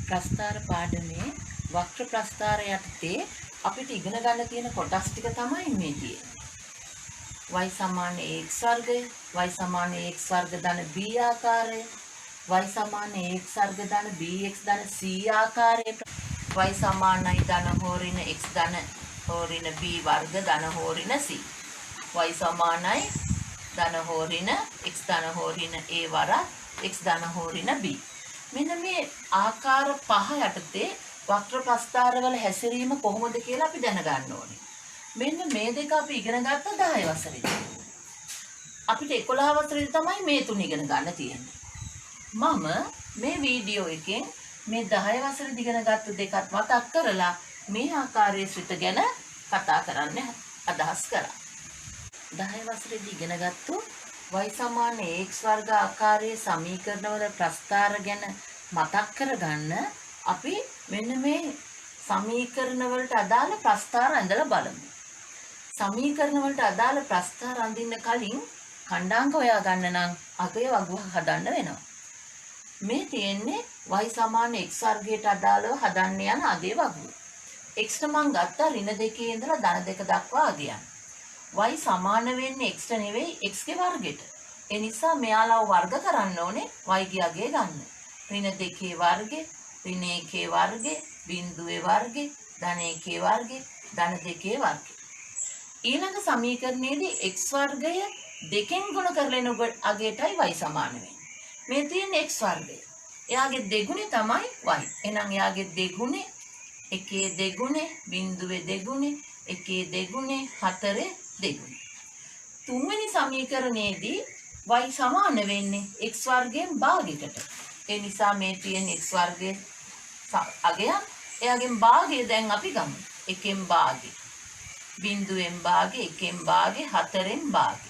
ප්‍රස්ථාර පාඩමේ වක්‍ර ප්‍රස්ථාර යටතේ අපිට ඉගෙන ගන්න තියෙන කොටස් ටික තමයි මේ තියෙන්නේ. y සමාන ax වර්ගය, y සමාන ax වර්ග ධන b ආකාරය, y සමාන ax වර්ග ධන bx ධන c ආකාරය, y සමානයි ධන හෝරින x ධන හෝරින b වර්ග ධන හෝරින c, y සමානයි ධන හෝරින x ධන හෝරින a වරක් x ධන හෝරින b. මෙන්න මේ ආකාර පහ යටතේ වක්‍ර ප්‍රස්ථාරවල හැසිරීම කොහොමද කියලා අපි දැනගන්න ඕනේ. මෙන්න මේ දෙක අපි ඉගෙන ගත්ත 10 වසරේදී. අපිට 11 වසරේදී තමයි මේ තුන ඉගෙන ගන්න තියෙන්නේ. මම මේ වීඩියෝ එකෙන් මේ 10 වසරේදී ඉගෙන ගත්ත දෙකත් මතක් කරලා මේ ආකාරයේ ශ්‍රිත ගැන කතා කරන්න අදහස් කරා. 10 වසරේදී ඉගෙන ගත්තු y සමාන ax වර්ග ආකාරයේ සමීකරණවල ප්‍රස්ථාර ගැන මතක් කරගන්න අපි මෙන්න මේ සමීකරණ වලට අදාළ ප්‍රස්ථාර ඇඳලා බලමු. සමීකරණ වලට අදාළ ප්‍රස්ථාර අඳින්න කලින් ඛණ්ඩාංක හොයා ගන්න නම් අගය වගුව හදන්න වෙනවා. මේ තියෙන්නේ y සමාන x වර්ගයට අදාළව හදන්න යන අගය වගුව. x මං ගත්තා ඍණ 2 ඉඳලා ධන 2 දක්වා අගයන්. y සමාන වෙන්නේ x නෙවෙයි x ගේ වර්ගයට. ඒ නිසා මෙයාලව වර්ග කරන්න ඕනේ y ගේ අගය ගන්න. ඍණ 2 වර්ගය, ඍණ 1 වර්ගය, බිංදුවේ වර්ගය, ධන 1 වර්ගය, ධන 2 වර්ගය. ඊළඟ සමීකරණයේදී x වර්ගය 2කින් ගුණ කරගෙන අගයටයි y සමාන වෙන්නේ. මේ තියෙන්නේ x වර්ගය. එයාගේ දෙගුණේ තමයි y. එහෙනම් එයාගේ දෙගුණේ 1 දෙගුණේ, බිංදුවේ දෙගුණේ, 1 දෙගුණේ, 4 දෙගුණේ. තුන්වෙනි සමීකරණයේදී y සමාන වෙන්නේ x වර්ගයෙන් භාගයකට. ඒ නිසා මේ තියෙන x වර්ගයේ අගය එයාගෙන් භාගය දැන් අපි ගමු. 1න් භාගය, බිංදුවෙන් භාගය, 1න් භාගය, 4න් භාගය.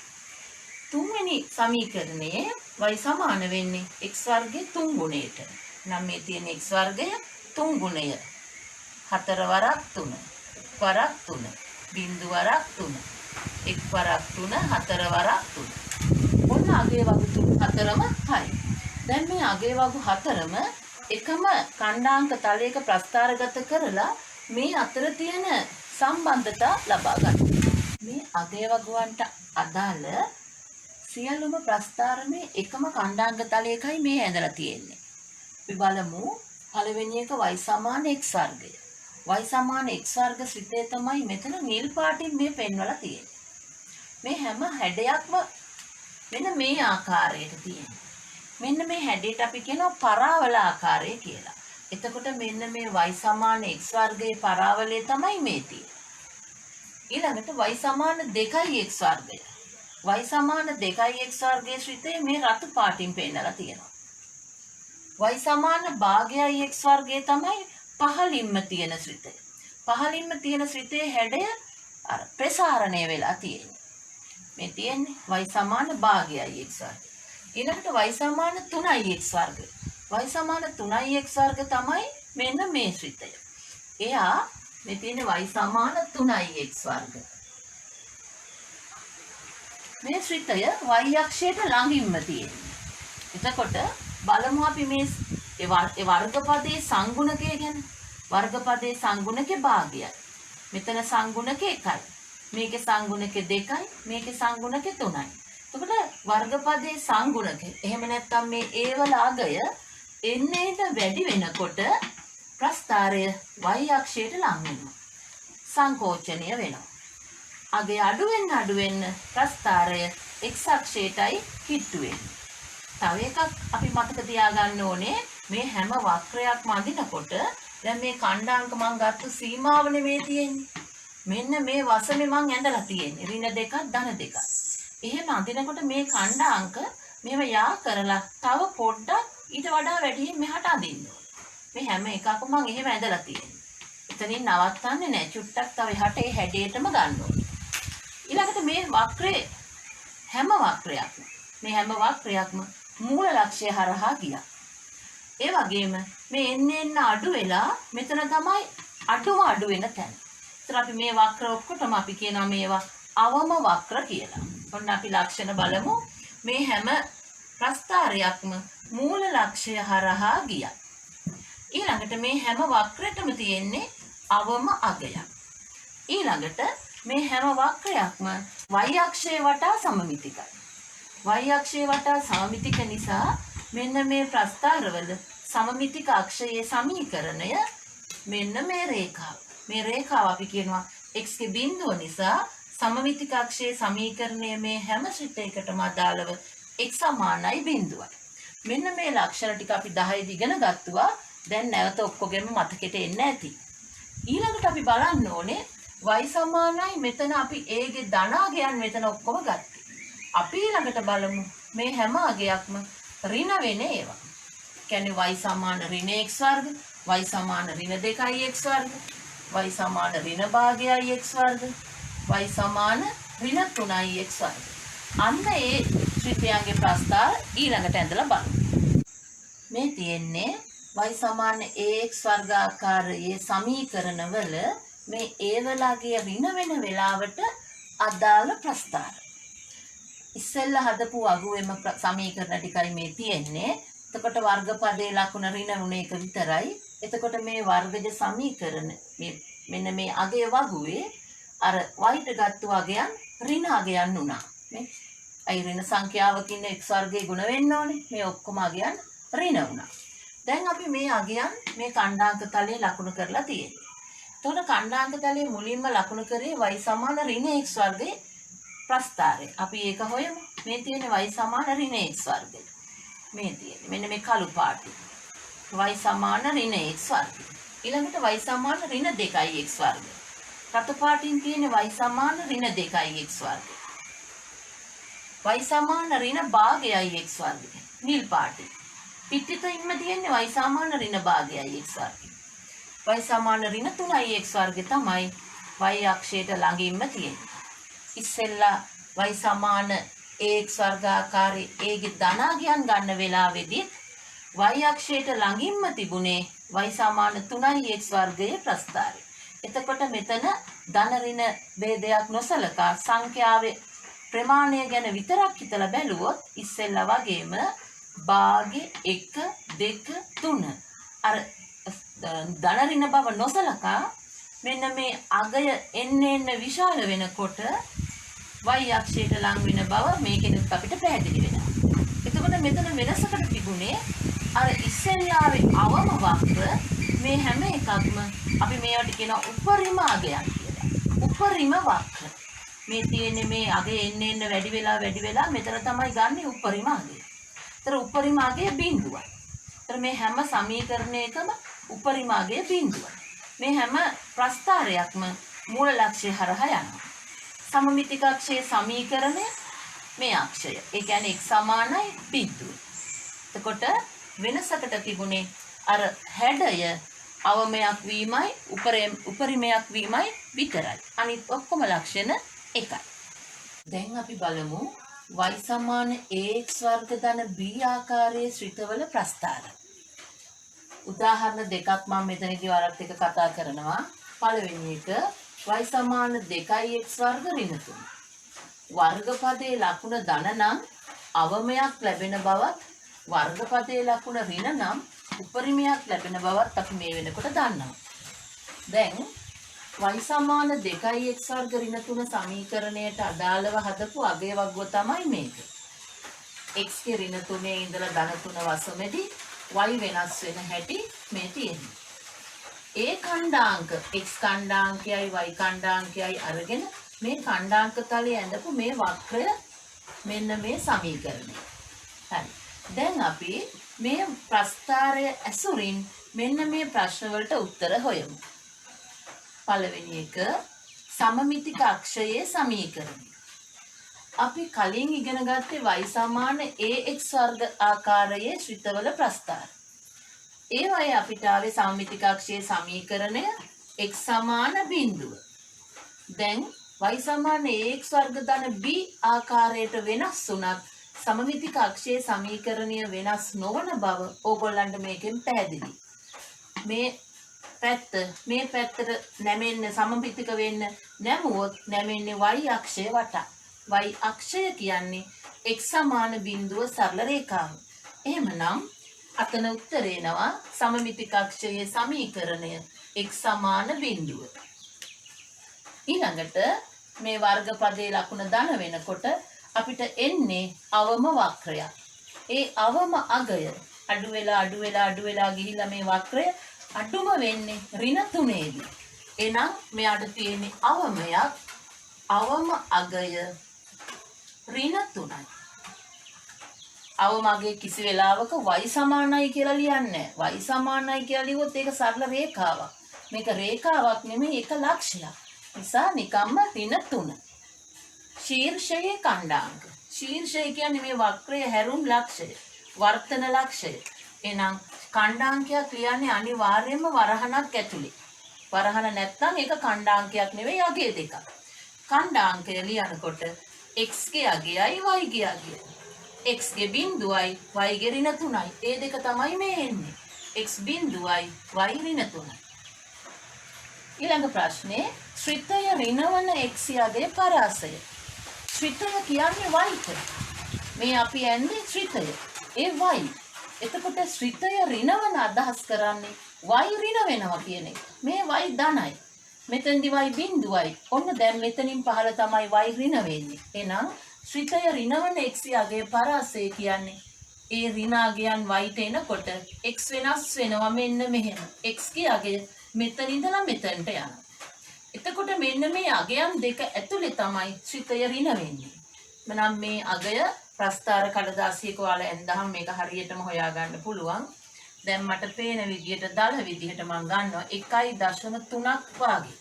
තුන්වෙනි සමීකරණයේ y සමාන වෙන්නේ x වර්ගයේ 3 ගුණයට. නම් මේ තියෙන x වර්ගය 3 ගුණය. 4 වරක් 3, වරක් 3, බිංදු වරක් 3, 1 වරක් 3, 4 වරක් 3. ඔන්න අගය වගු 4ම හරි. දැන් මේ අගය වගු 4ම එකම ඛණ්ඩාංක තලයක ප්‍රස්ථාරගත කරලා මේ අතර තියෙන සම්බන්ධතා ලබා ගන්න. මේ අගය වගුවන්ට අදාළ සියලුම ප්‍රස්ථාර මේ එකම ඛණ්ඩාංක තලයකයි මේ ඇඳලා තියෙන්නේ. අපි බලමු පළවෙනි එක y සමාන x වර්ගය. y සමාන x වර්ග ශ්‍රිතය තමයි මෙතන නිල් පාටින් මේ පෙන්වලා තියෙන්නේ. මේ හැම හැඩයක්ම මෙන්න මේ ආකාරයට තියෙනවා. මෙන්න මේ හැඩයට අපි කියනවා පරාවල ආකාරය කියලා. එතකොට මෙන්න මේ y සමාන x වර්ගයේ පරාවලය තමයි මේ තියෙන්නේ. ඊළඟට y සමාන 2x වර්ගය. y සමාන 2x වර්ගයේ ශ්‍රිතය මේ රතු පාටින් පෙන්නලා තියෙනවා. y සමාන භාගයයි x වර්ගයේ තමයි පහළින්ම තියෙන ශ්‍රිතය. පහළින්ම තියෙන ශ්‍රිතයේ හැඩය අර ප්‍රසාරණය වෙලා තියෙන්නේ. මේ තියෙන්නේ y සමාන භාගයයි x වර්ගය. ඊළඟට y සමාන 3x වර්ග. y සමාන 3x වර්ග තමයි මෙන්න මේ ශ්‍රිතය. එයා මේ තියෙන y සමාන 3x වර්ග. මේ ශ්‍රිතය y අක්ෂයට ළඟින්ම තියෙන්නේ. එතකොට බලමු අපි මේ වර්ගපදයේ සංගුණකය ගැන. වර්ගපදයේ සංගුණකේ භාගයයි. මෙතන සංගුණකේ 1යි. මේකේ සංගුණකේ 2යි. මේකේ සංගුණකේ 3යි. එතකොට වර්ගපදයේ සංගුණකේ එහෙම නැත්නම් මේ a වල අගය එන්නේට වැඩි වෙනකොට ප්‍රස්ථාරය y අක්ෂයට ලං වෙනවා. සංකෝචනය වෙනවා. අගය අඩු වෙන්න ප්‍රස්ථාරය x අක්ෂයටයි කිට්ටු වෙන්නේ. තව එකක් අපි මතක තියාගන්න ඕනේ මේ හැම වක්‍රයක්ම අඳිනකොට දැන් මේ ඛණ්ඩාංක මම ගත්ත සීමාව නෙමෙයි තියෙන්නේ. මෙන්න මේ වසමේ මම ඇඳලා තියෙන්නේ ඍණ 2ක් ධන 2ක්. එහෙම අඳිනකොට මේ ඛණ්ඩාංක මේව යා කරලා තව පොඩ්ඩක් ඊට වඩා වැඩියෙන් මෙහාට අඳින්න ඕනේ. මේ හැම එකක්ම මම එහෙම ඇඳලා තියෙන්නේ. එතනින් නවත්තන්නේ නැහැ. චුට්ටක් තව එහාට ඒ හැඩයටම ගන්න ඕනේ. ඊළඟට මේ වක්‍රයේ හැම වක්‍රයක්ම මූල ලක්ෂ්‍ය හරහා ගියා. ඒ වගේම මේ එන්න අඩු වෙලා මෙතන තමයි අඩු වෙන තැන. ඒතර අපි මේ වක්‍ර ඔක්කොටම අපි කියනවා මේවා අවම වක්‍ර කියලා. ඔන්න අපි ලක්ෂණ බලමු. මේ හැම ප්‍රස්ථාරයක්ම මූල ලක්ෂ්‍ය හරහා ගියා. ඊළඟට මේ හැම වක්‍රයකම තියෙන්නේ අවම අගයක්. ඊළඟට මේ හැම වක්‍රයක්ම y අක්ෂය වටා සමමිතිකයි. y අක්ෂය වටා සමමිතික නිසා මෙන්න මේ ප්‍රස්ථාරවල සමමිතික අක්ෂයේ සමීකරණය මෙන්න මේ රේඛාව. මේ රේඛාව අපි කියනවා x ගේ බිඳුව නිසා සමමිතික අක්ෂයේ සමීකරණය මේ හැම ශ්‍රිතයකටම අදාළව x සමානයි බිඳුවයි. මෙන්න මේ ලක්ෂණ ටික අපි 10 ඉගෙන ගත්තා. දැන් නැවත ඔක්කොගෙම මතකෙට එන්න ඇති. ඊළඟට අපි බලන්න ඕනේ y සමානයි මෙතන අපි a ගේ ධන අගයන් මෙතන ඔක්කොම ගත්තා. අපි ඊළඟට බලමු මේ හැම අගයක්ම ඍණ වෙන ඒවා. කියන්නේ y සමාන ඍණ x වර්ග, y සමාන ඍණ 2x වර්ග, y සමාන ඍණ භාගයයි x වර්ග, y සමාන ඍණ 3x වර්ග. අන්න ඒ ත්‍රිපිටකයේ ප්‍රස්ථාර ඊළඟට ඇඳලා බලමු. මේ තියෙන්නේ y සමාන ax වර්ගාකාරයේ සමීකරණවල මේ a වලගේ ඍණ වෙන වෙලාවට අදාළ ප්‍රස්ථාර. ඉස්සෙල්ලා හදපු අගුවෙම සමීකරණ ටිකයි මේ තියෙන්නේ. එතකොට වර්ගපදයේ ලකුණ ඍණ වුණ එක විතරයි. එතකොට මේ වර්ගජ සමීකරණ මෙන්න මේ අගය වගුවේ අර y ට ගත්තු අගයන් ඍණ අගයන් වුණා. මේ අයි ඍණ සංඛ්‍යාවකින් x වර්ගයේ ගුණ වෙන්න ඕනේ. මේ ඔක්කොම අගයන් ඍණ වුණා. දැන් අපි මේ අගයන් මේ ඛණ්ඩාංක තලයේ ලකුණු කරලා තියෙනවා. එතකොට ඛණ්ඩාංක තලයේ මුලින්ම ලකුණු කරේ y සමාන ඍණ x වර්ගයේ ප්‍රස්ථාරය. අපි ඒක හොයමු. මේ තියෙන්නේ y සමාන ඍණ x වර්ගය. මේ තියෙන්නේ මෙන්න මේ කළු පාටි. y සමාන ඍණ x වර්ගය. ඊළඟට y සමාන ඍණ 2x වර්ගය. රතු පාටින් තියෙන්නේ y සමාන ඍණ 2x වර්ගය. y සමාන ඍණ භාගයයි x වර්ගය. නිල් පාටි. පිටිතින්ම තියෙන්නේ y සමාන ඍණ භාගයයි x වර්ගය. y සමාන ඍණ 3x වර්ගය තමයි y අක්ෂයට ළඟින්ම තියෙන්නේ. ඉස්සෙල්ලා y සමාන ax වර්ගාකාරයේ a ගේ ධනාගයන් ගන්න වෙලාවේදී y අක්ෂයට ළඟින්ම තිබුණේ y සමාන 3x වර්ගයේ ප්‍රස්ථාරය. එතකොට මෙතන ධන ඍණ ભેදයක් නොසලකා සංඛ්‍යාවේ ප්‍රමාණය ගැන විතරක් හිතලා බැලුවොත් ඉස්සෙල්ලා වගේම භාගය 1 2 3 අර ධන ඍණ බව නොසලකා මෙන්න මේ අගය එන්න විශාල වෙනකොට y අක්ෂයට ලං වෙන බව මේකෙනුත් අපිට පැහැදිලි වෙනවා. එතකොට මෙතන වෙනසකට තිබුණේ අර ඉස්සෙල්ලාවේ අවම වක්‍ර මේ හැම එකක්ම අපි මේවට කියන උපරිම අගයන් කියලා. උපරිම වක්‍ර. මේ තියෙන්නේ මේ අගය එන්න වැඩි වෙලා මෙතන තමයි ගන්න උපරිම අගය. ඒතර උපරිම අගය බිඳුවයි. ඒතර මේ හැම සමීකරණයකම උපරිම අගය බිඳුවයි. මේ හැම ප්‍රස්ථාරයක්ම මූල ලක්ෂ්‍ය හරහා යනවා. සමමිතික අක්ෂයේ සමීකරණය මේ අක්ෂය. ඒ කියන්නේ x සමානයි බිඳුව. එතකොට වෙනසකට තිබුණේ අර හැඩය අවමයක් වීමයි උපරිමයක් වීමයි විතරයි. අනිත් ඔක්කොම ලක්ෂණ එකයි. දැන් අපි බලමු y සමාන ax වර්ග ධන b ආකාරයේ ශ්‍රිතවල ප්‍රස්ථාර. උදාහරණ දෙකක් මම මෙතනදී වරක් එක කතා කරනවා. පළවෙනි එක y සමාන 2x වර්ග ඍණ 3. වර්ගපදයේ ලකුණ ධන නම් අවමයක් ලැබෙන බවත් වර්ගපදයේ ලකුණ ඍණ නම් උපරිමයක් ලැබෙන බවත් අපි මේ වෙනකොට දන්නවා. දැන් y සමාන 2x වර්ග ඍණ 3 සමීකරණයට අදාළව හදපු අගය වගුව තමයි මේක. x ගේ ඍණ 3 ඉඳලා ධන 3 වසමෙදී y වෙනස් වෙන හැටි මේ තියෙනවා. ඒ ඛණ්ඩාංක x ඛණ්ඩාංකයයි y ඛණ්ඩාංකයයි අරගෙන මේ ඛණ්ඩාංක තලයේ ඇඳපු මේ වක්‍රය මෙන්න මේ සමීකරණය. හරි. දැන් අපි මේ ප්‍රස්ථාරය ඇසුරින් මෙන්න මේ ප්‍රශ්න වලට උත්තර හොයමු. පළවෙනි එක සමමිතික අක්ෂයේ සමීකරණය. අපි කලින් ඉගෙන ගත්තේ y සමාන ax වර්ග ආකාරයේ ශ්‍රිතවල ප්‍රස්ථාර. ඒ වගේ අපිට ආවේ සමමිතික අක්ෂයේ සමීකරණය x සමාන බිඳුව. දැන් y සමාන ax වර්ග ධන b ආකාරයට වෙනස් වුණත් සමමිතික අක්ෂයේ සමීකරණය වෙනස් නොවන බව ඕගොල්ලන්ට මේකෙන් පැහැදිලි. මේ පැත්තට නැමෙන්න සමමිතික වෙන්න නැමුවොත් නැමෙන්නේ y අක්ෂය වටා. y අක්ෂය කියන්නේ x සමාන බිඳුව සරල රේඛාව. එහෙමනම් අතන උත්තරේ එනවා සමමිති කක්ෂයේ සමීකරණය x සමාන බිඳුව. ඊළඟට මේ වර්ගපදයේ ලකුණ ධන වෙනකොට අපිට එන්නේ අවම වක්‍රයක්. ඒ අවම අගය අඩු වෙලා ගිහිල්ලා මේ වක්‍රය අඩුම වෙන්නේ ඍණ 3ේදී. එහෙනම් මෙයාට තියෙන්නේ අවමයක් අවම අගය ඍණ 3යි. අවම අගය කිසි වෙලාවක y සමානයි කියලා ලියන්නේ නැහැ. y සමානයි කියලා ලියුවොත් ඒක සරල රේඛාවක්. මේක රේඛාවක් නෙමෙයි ඒක ලක්ෂයක්. නිසා නිකම්ම ඍණ 3. ශීර්ෂයේ කණ්ඩාංක. ශීර්ෂය කියන්නේ මේ වක්‍රයේ හැරුම් ලක්ෂය. වර්තන ලක්ෂය. එහෙනම් කණ්ඩාංකයක් ලියන්නේ අනිවාර්යයෙන්ම වරහණක් ඇතුලේ. වරහණ නැත්නම් ඒක කණ්ඩාංකයක් නෙවෙයි අගය දෙකක්. කණ්ඩාංකය ලියනකොට x ගේ අගයයි y ගේ අගයයි. x ගේ බිඳුවයි y ගේ ඍණ 3යි. ඒ දෙක තමයි මේ එන්නේ. x බිඳුවයි y ඍණ 3යි. ඊළඟ ප්‍රශ්නේ ශ්‍රිතය ඍණවන x යගේ පරාසය. ශ්‍රිතය කියන්නේ y ට. මේ අපි යන්නේ ශ්‍රිතය. ඒ y. එතකොට ශ්‍රිතය ඍණවන අදහස් කරන්නේ y ඍණ වෙනවා කියන එක. මේ y ධනයි. මෙතෙන්දි y බිඳුවයි. ඔන්න දැන් මෙතනින් පහළ තමයි y ඍණ වෙන්නේ. එහෙනම් ශ්‍රිතය ඍණවන x යගේ පරාසය කියන්නේ ඒ ඍණ අගයන් y ට එනකොට x වෙනස් වෙනවා මෙන්න මෙහෙම. x ගේ අගය මෙතන ඉඳලා මෙතනට යනවා. එතකොට මෙන්න මේ අගයන් දෙක ඇතුලේ තමයි ශ්‍රිතය ඍණ වෙන්නේ. මනම් මේ අගය ප්‍රස්ථාර කඩදාසියක ඔයාලා එන්දහම මේක හරියටම හොයාගන්න පුළුවන්. දැන් මට පේන විදිහට දල විදිහට මම ගන්නවා 1.3ක් වාගේ.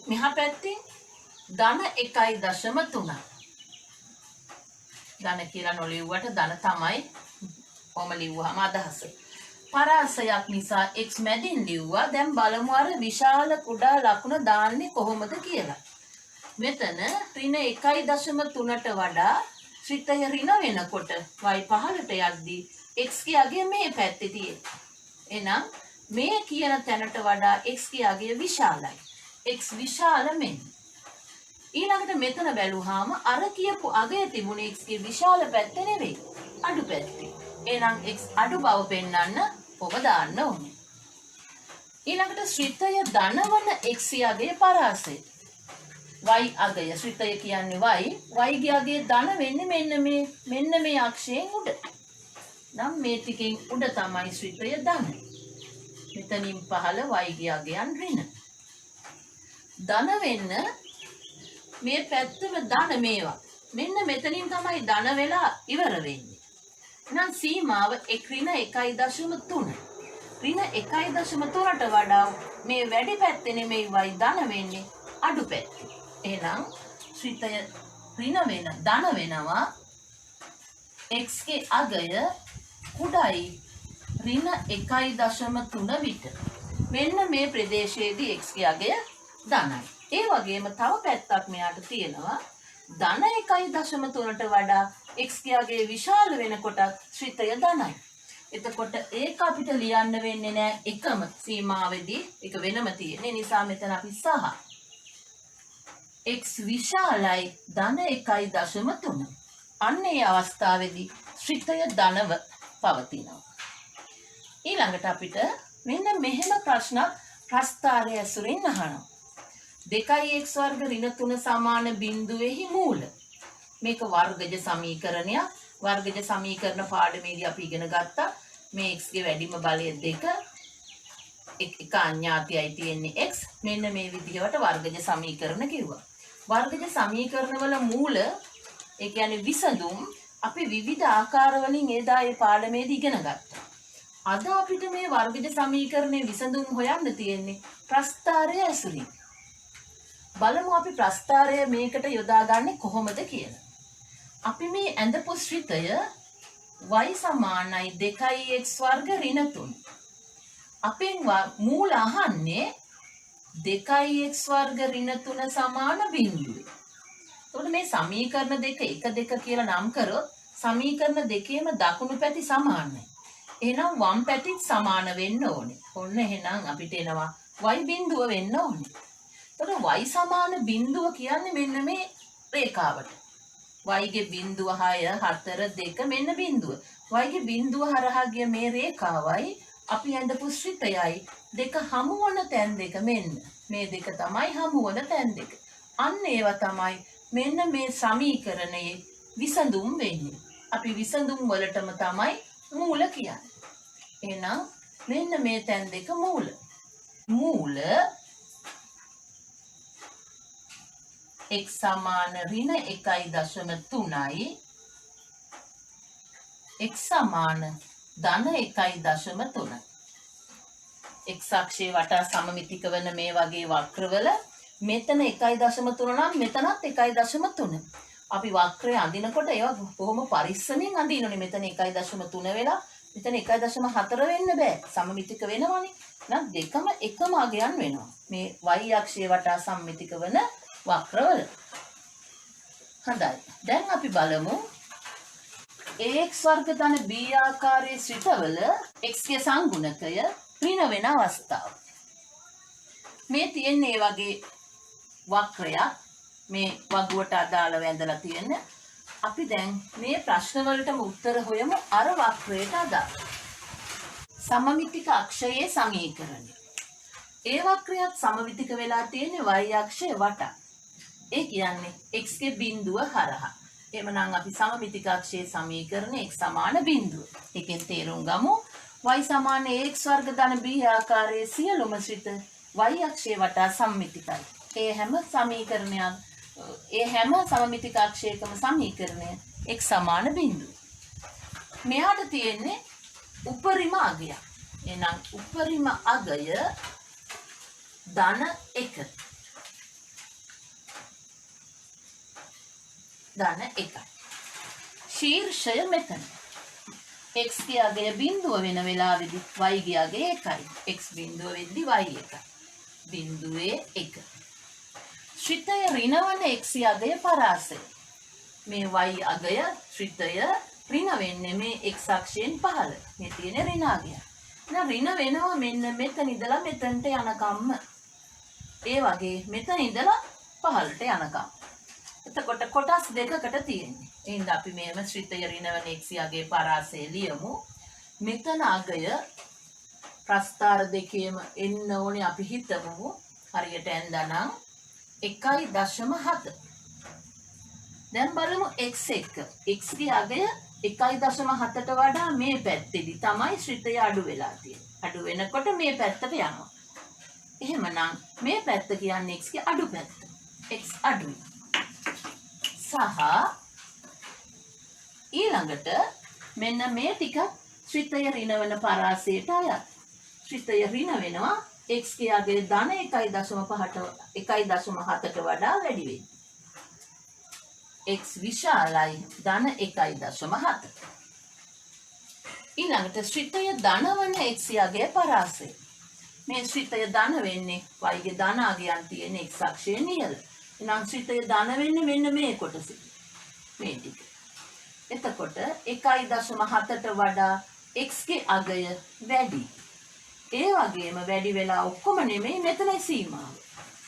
මෙහා පැත්තේ ධන 1.3. ධන කියලා නොලියුවට ධන තමයි කොහොම ලිව්වහම අදහස. පරාසයක් නිසා x මැදින් ලිව්වා. දැන් බලමු අර විශාල කුඩා ලකුණ දාන්නේ කොහොමද කියලා. මෙතන ඍණ 1.3ට වඩා ශ්‍රිතය ඍණ වෙනකොට y පහළට යද්දී x ගේ අගය මේ පැත්තේ තියෙනවා. එහෙනම් මේ කියන තැනට වඩා x ගේ අගය විශාලයි. x විශාල මෙන්න. ඊළඟට මෙතන බැලුවාම අර කියපු අගය තිබුණේ x ගේ විශාල පැත්තේ නෙවෙයි. අඩු පැත්තේ. එහෙනම් x අඩු බව පෙන්වන්න ඔබ දාන්න ඕනේ. ඊළඟට ශ්‍රිතය ධනවන x යගේ පරාසය. y අගය ශ්‍රිතය කියන්නේ y ගේ අගය ධන වෙන්නේ මෙන්න මේ අක්ෂයෙන් උඩ. නම් මේ ටිකෙන් උඩ තමයි ශ්‍රිතය ධන. මෙතනින් පහළ y ගේ අගයන් ඍණ. ධන වෙන්න මේ පැත්තම ධන මේවා. මෙන්න මෙතනින් තමයි ධන වෙලා ඉවර වෙන්නේ. එහෙනම් සීමාව ඍණ 1.3. ඍණ 1.3ට වඩා මේ වැඩි පැත්තේ නෙමෙයි y ධන වෙන්නේ අඩු පැත්තේ. එහෙනම් ශ්‍රිතය ඍණ වෙන ධන වෙනවා x ගේ අගය කුඩයි ඍණ 1.3 විට. මෙන්න මේ ප්‍රදේශයේදී x ගේ අගය ධනයි. ඒ වගේම තව පැත්තක් මෙයාට තියෙනවා ධන 1.3ට වඩා x ගේ අගය විශාල වෙනකොට ශ්‍රිතය ධනයි. එතකොට ඒක අපිට ලියන්න වෙන්නේ නැහැ එකම සීමාවෙදී. ඒක වෙනම තියෙන නිසා මෙතන අපි සහ x විශාලයි ධන 1.3. අන්න ඒ අවස්ථාවේදී ශ්‍රිතය ධනව පවතිනවා. ඊළඟට අපිට මෙන්න මෙහෙම ප්‍රශ්නක් ප්‍රස්ථාරය ඇසුරින් අහනවා. 2x වර්ග ඍණ 3 සමාන බිඳුවේහි මූල. මේක වර්ගජ සමීකරණයක්. වර්ගජ සමීකරණ පාඩමේදී අපි ඉගෙන ගත්තා මේ x ගේ වැඩිම බලය 2. එක අඥාතයයි තියෙන්නේ x. මෙන්න මේ විදිහට වර්ගජ සමීකරණ කිව්වා. වර්ගජ සමීකරණ වල මූල ඒ කියන්නේ විසඳුම් අපි විවිධ ආකාර වලින් එදා ඒ පාඩමේදී ඉගෙන ගත්තා. අද අපිට මේ වර්ගජ සමීකරණේ විසඳුම් හොයන්න තියෙන්නේ ප්‍රස්ථාරය ඇසුරින්. බලමු අපි ප්‍රස්ථාරය මේකට යොදාගන්නේ කොහොමද කියලා. අපි මේ ඇඳපු ශ්‍රිතය y සමානයි 2x වර්ග ඍණ 3. අපෙන් මූල අහන්නේ 2x වර්ග ඍණ 3 සමාන බිඳුව. එතකොට මේ සමීකරණ දෙක 1 2 කියලා නම් කරොත් සමීකරණ දෙකේම දකුණු පැති සමානයි. එහෙනම් වම් පැතිත් සමාන වෙන්න ඕනේ. ඔන්න එහෙනම් අපිට එනවා y බිඳුව වෙන්න ඕනේ. එතකොට y සමාන බිඳුව කියන්නේ මෙන්න මේ රේඛාවට. y ගේ බිඳුව 6 4 2 මෙන්න බිඳුව. වයිගේ බිඳුව හරහා ගිය මේ රේඛාවයි අපි ඇඳපු ශ්‍රිතයයි දෙක හමු වන තැන් දෙක මෙන්න. මේ දෙක තමයි හමු වන තැන් දෙක. අන්න ඒවා තමයි මෙන්න මේ සමීකරණයේ විසඳුම් වෙන්නේ. අපි විසඳුම් වලටම තමයි මූල කියන්නේ. එහෙනම් මෙන්න මේ තැන් දෙක මූල. මූල x සමාන ඍණ 1.3යි x සමාන ධන 1.3. x අක්ෂයේ වටා සමමිතික වන මේ වගේ වක්‍රවල මෙතන 1.3 නම් මෙතනත් 1.3. අපි වක්‍රය අඳිනකොට ඒවා බොහොම පරිස්සමින් අඳිනෝනේ. මෙතන 1.3 වෙලා මෙතන 1.4 වෙන්න බෑ. සමමිතික වෙනවනේ. නම් දෙකම එකම අගයන් වෙනවා. මේ y අක්ෂයේ වටා සමමිතික වන වක්‍රවල. හොඳයි. දැන් අපි බලමු ax වර්ග ධන b ආකාරයේ ශ්‍රිතවල x ගේ සංගුණකය ඍණ වෙන අවස්ථාව. මේ තියෙන්නේ මේ වගේ වක්‍රයක්. මේ වගුවට අදාළව ඇඳලා තියෙන. අපි දැන් මේ ප්‍රශ්න වලටම උත්තර හොයමු අර වක්‍රයට අදාළ. සමමිතික අක්ෂයේ සමීකරණය. ඒ වක්‍රයත් සමමිතික වෙලා තියෙන්නේ y අක්ෂය වටා. ඒ කියන්නේ x ගේ බිඳුව හරහා. එhmenan අපි සමමිතික අක්ෂයේ සමීකරණය x සමාන බිඳුව. එකෙන් තේරුම් ගමු y සමාන ax වර්ග ධන b ආකාරයේ සියලුම ශ්‍රිත y අක්ෂයේ වටා සමමිතිකයි. ඒ හැම සමමිතික අක්ෂයකම සමීකරණය x සමාන බිඳුව. මෙයාට තියෙන්නේ උපරිම අගය. එහෙනම් උපරිම අගය ධන 1. ධන 1. ශීර්ෂය මෙතන. x ගේ අගය බිඳුව වෙන වෙලාවෙදි y ගේ අගය 1යි. x බිඳුව වෙද්දි y 1යි. බිඳුවේ 1. ශ්‍රිතය ඍණවන x අගය පරාසය. මේ y අගය ශ්‍රිතය ඍණ වෙන්නේ මේ x අක්ෂයෙන් පහළ. මේ තියෙන ඍණ අගය. එහෙනම් ඍණ වෙනවා මෙන්න මෙතන ඉඳලා මෙතනට යනකම්ම. ඒ වගේ මෙතන ඉඳලා පහළට යනකම්. එතකොට කොටස් දෙකකට තියෙන්නේ. එහෙනම් අපි මේම ශ්‍රිතය ඍණවන x අගයේ පරාසය ලියමු. මෙතන අගය ප්‍රස්ථාර දෙකේම එන්න ඕනේ අපි හිතමු. හරියට ඇඳනම් 1.7. දැන් බලමු x1. x ගේ අගය 1.7ට වඩා මේ පැත්තේදී තමයි ශ්‍රිතය අඩු වෙලා තියෙන්නේ. අඩු වෙනකොට මේ පැත්තට යනවා. එහෙමනම් මේ පැත්ත කියන්නේ x ගේ අඩු පැත්ත. x අඩුයි. සහ ඊළඟට මෙන්න මේ ටික ශ්‍රිතය ඍණවන පරාසයට අයත්. ශ්‍රිතය ඍණ වෙනවා x ගේ අගය ධන 1.7ට වඩා වැඩි වෙයි. x විශාලයි ධන 1.7. ඊළඟට ශ්‍රිතය ධනවන x අගය පරාසය. මේ ශ්‍රිතය ධන වෙන්නේ y ගේ ධන අගයන් තියෙන x අක්ෂයෙන් ඉහළ. එහෙනම් ශ්‍රිතය ධන වෙන්නේ මෙන්න මේ කොටස. මේ ටික. එතකොට 1.7ට වඩා x ගේ අගය වැඩි. ඒ වගේම වැඩි වෙලා ඔක්කොම නෙමෙයි මෙතනයි සීමාව.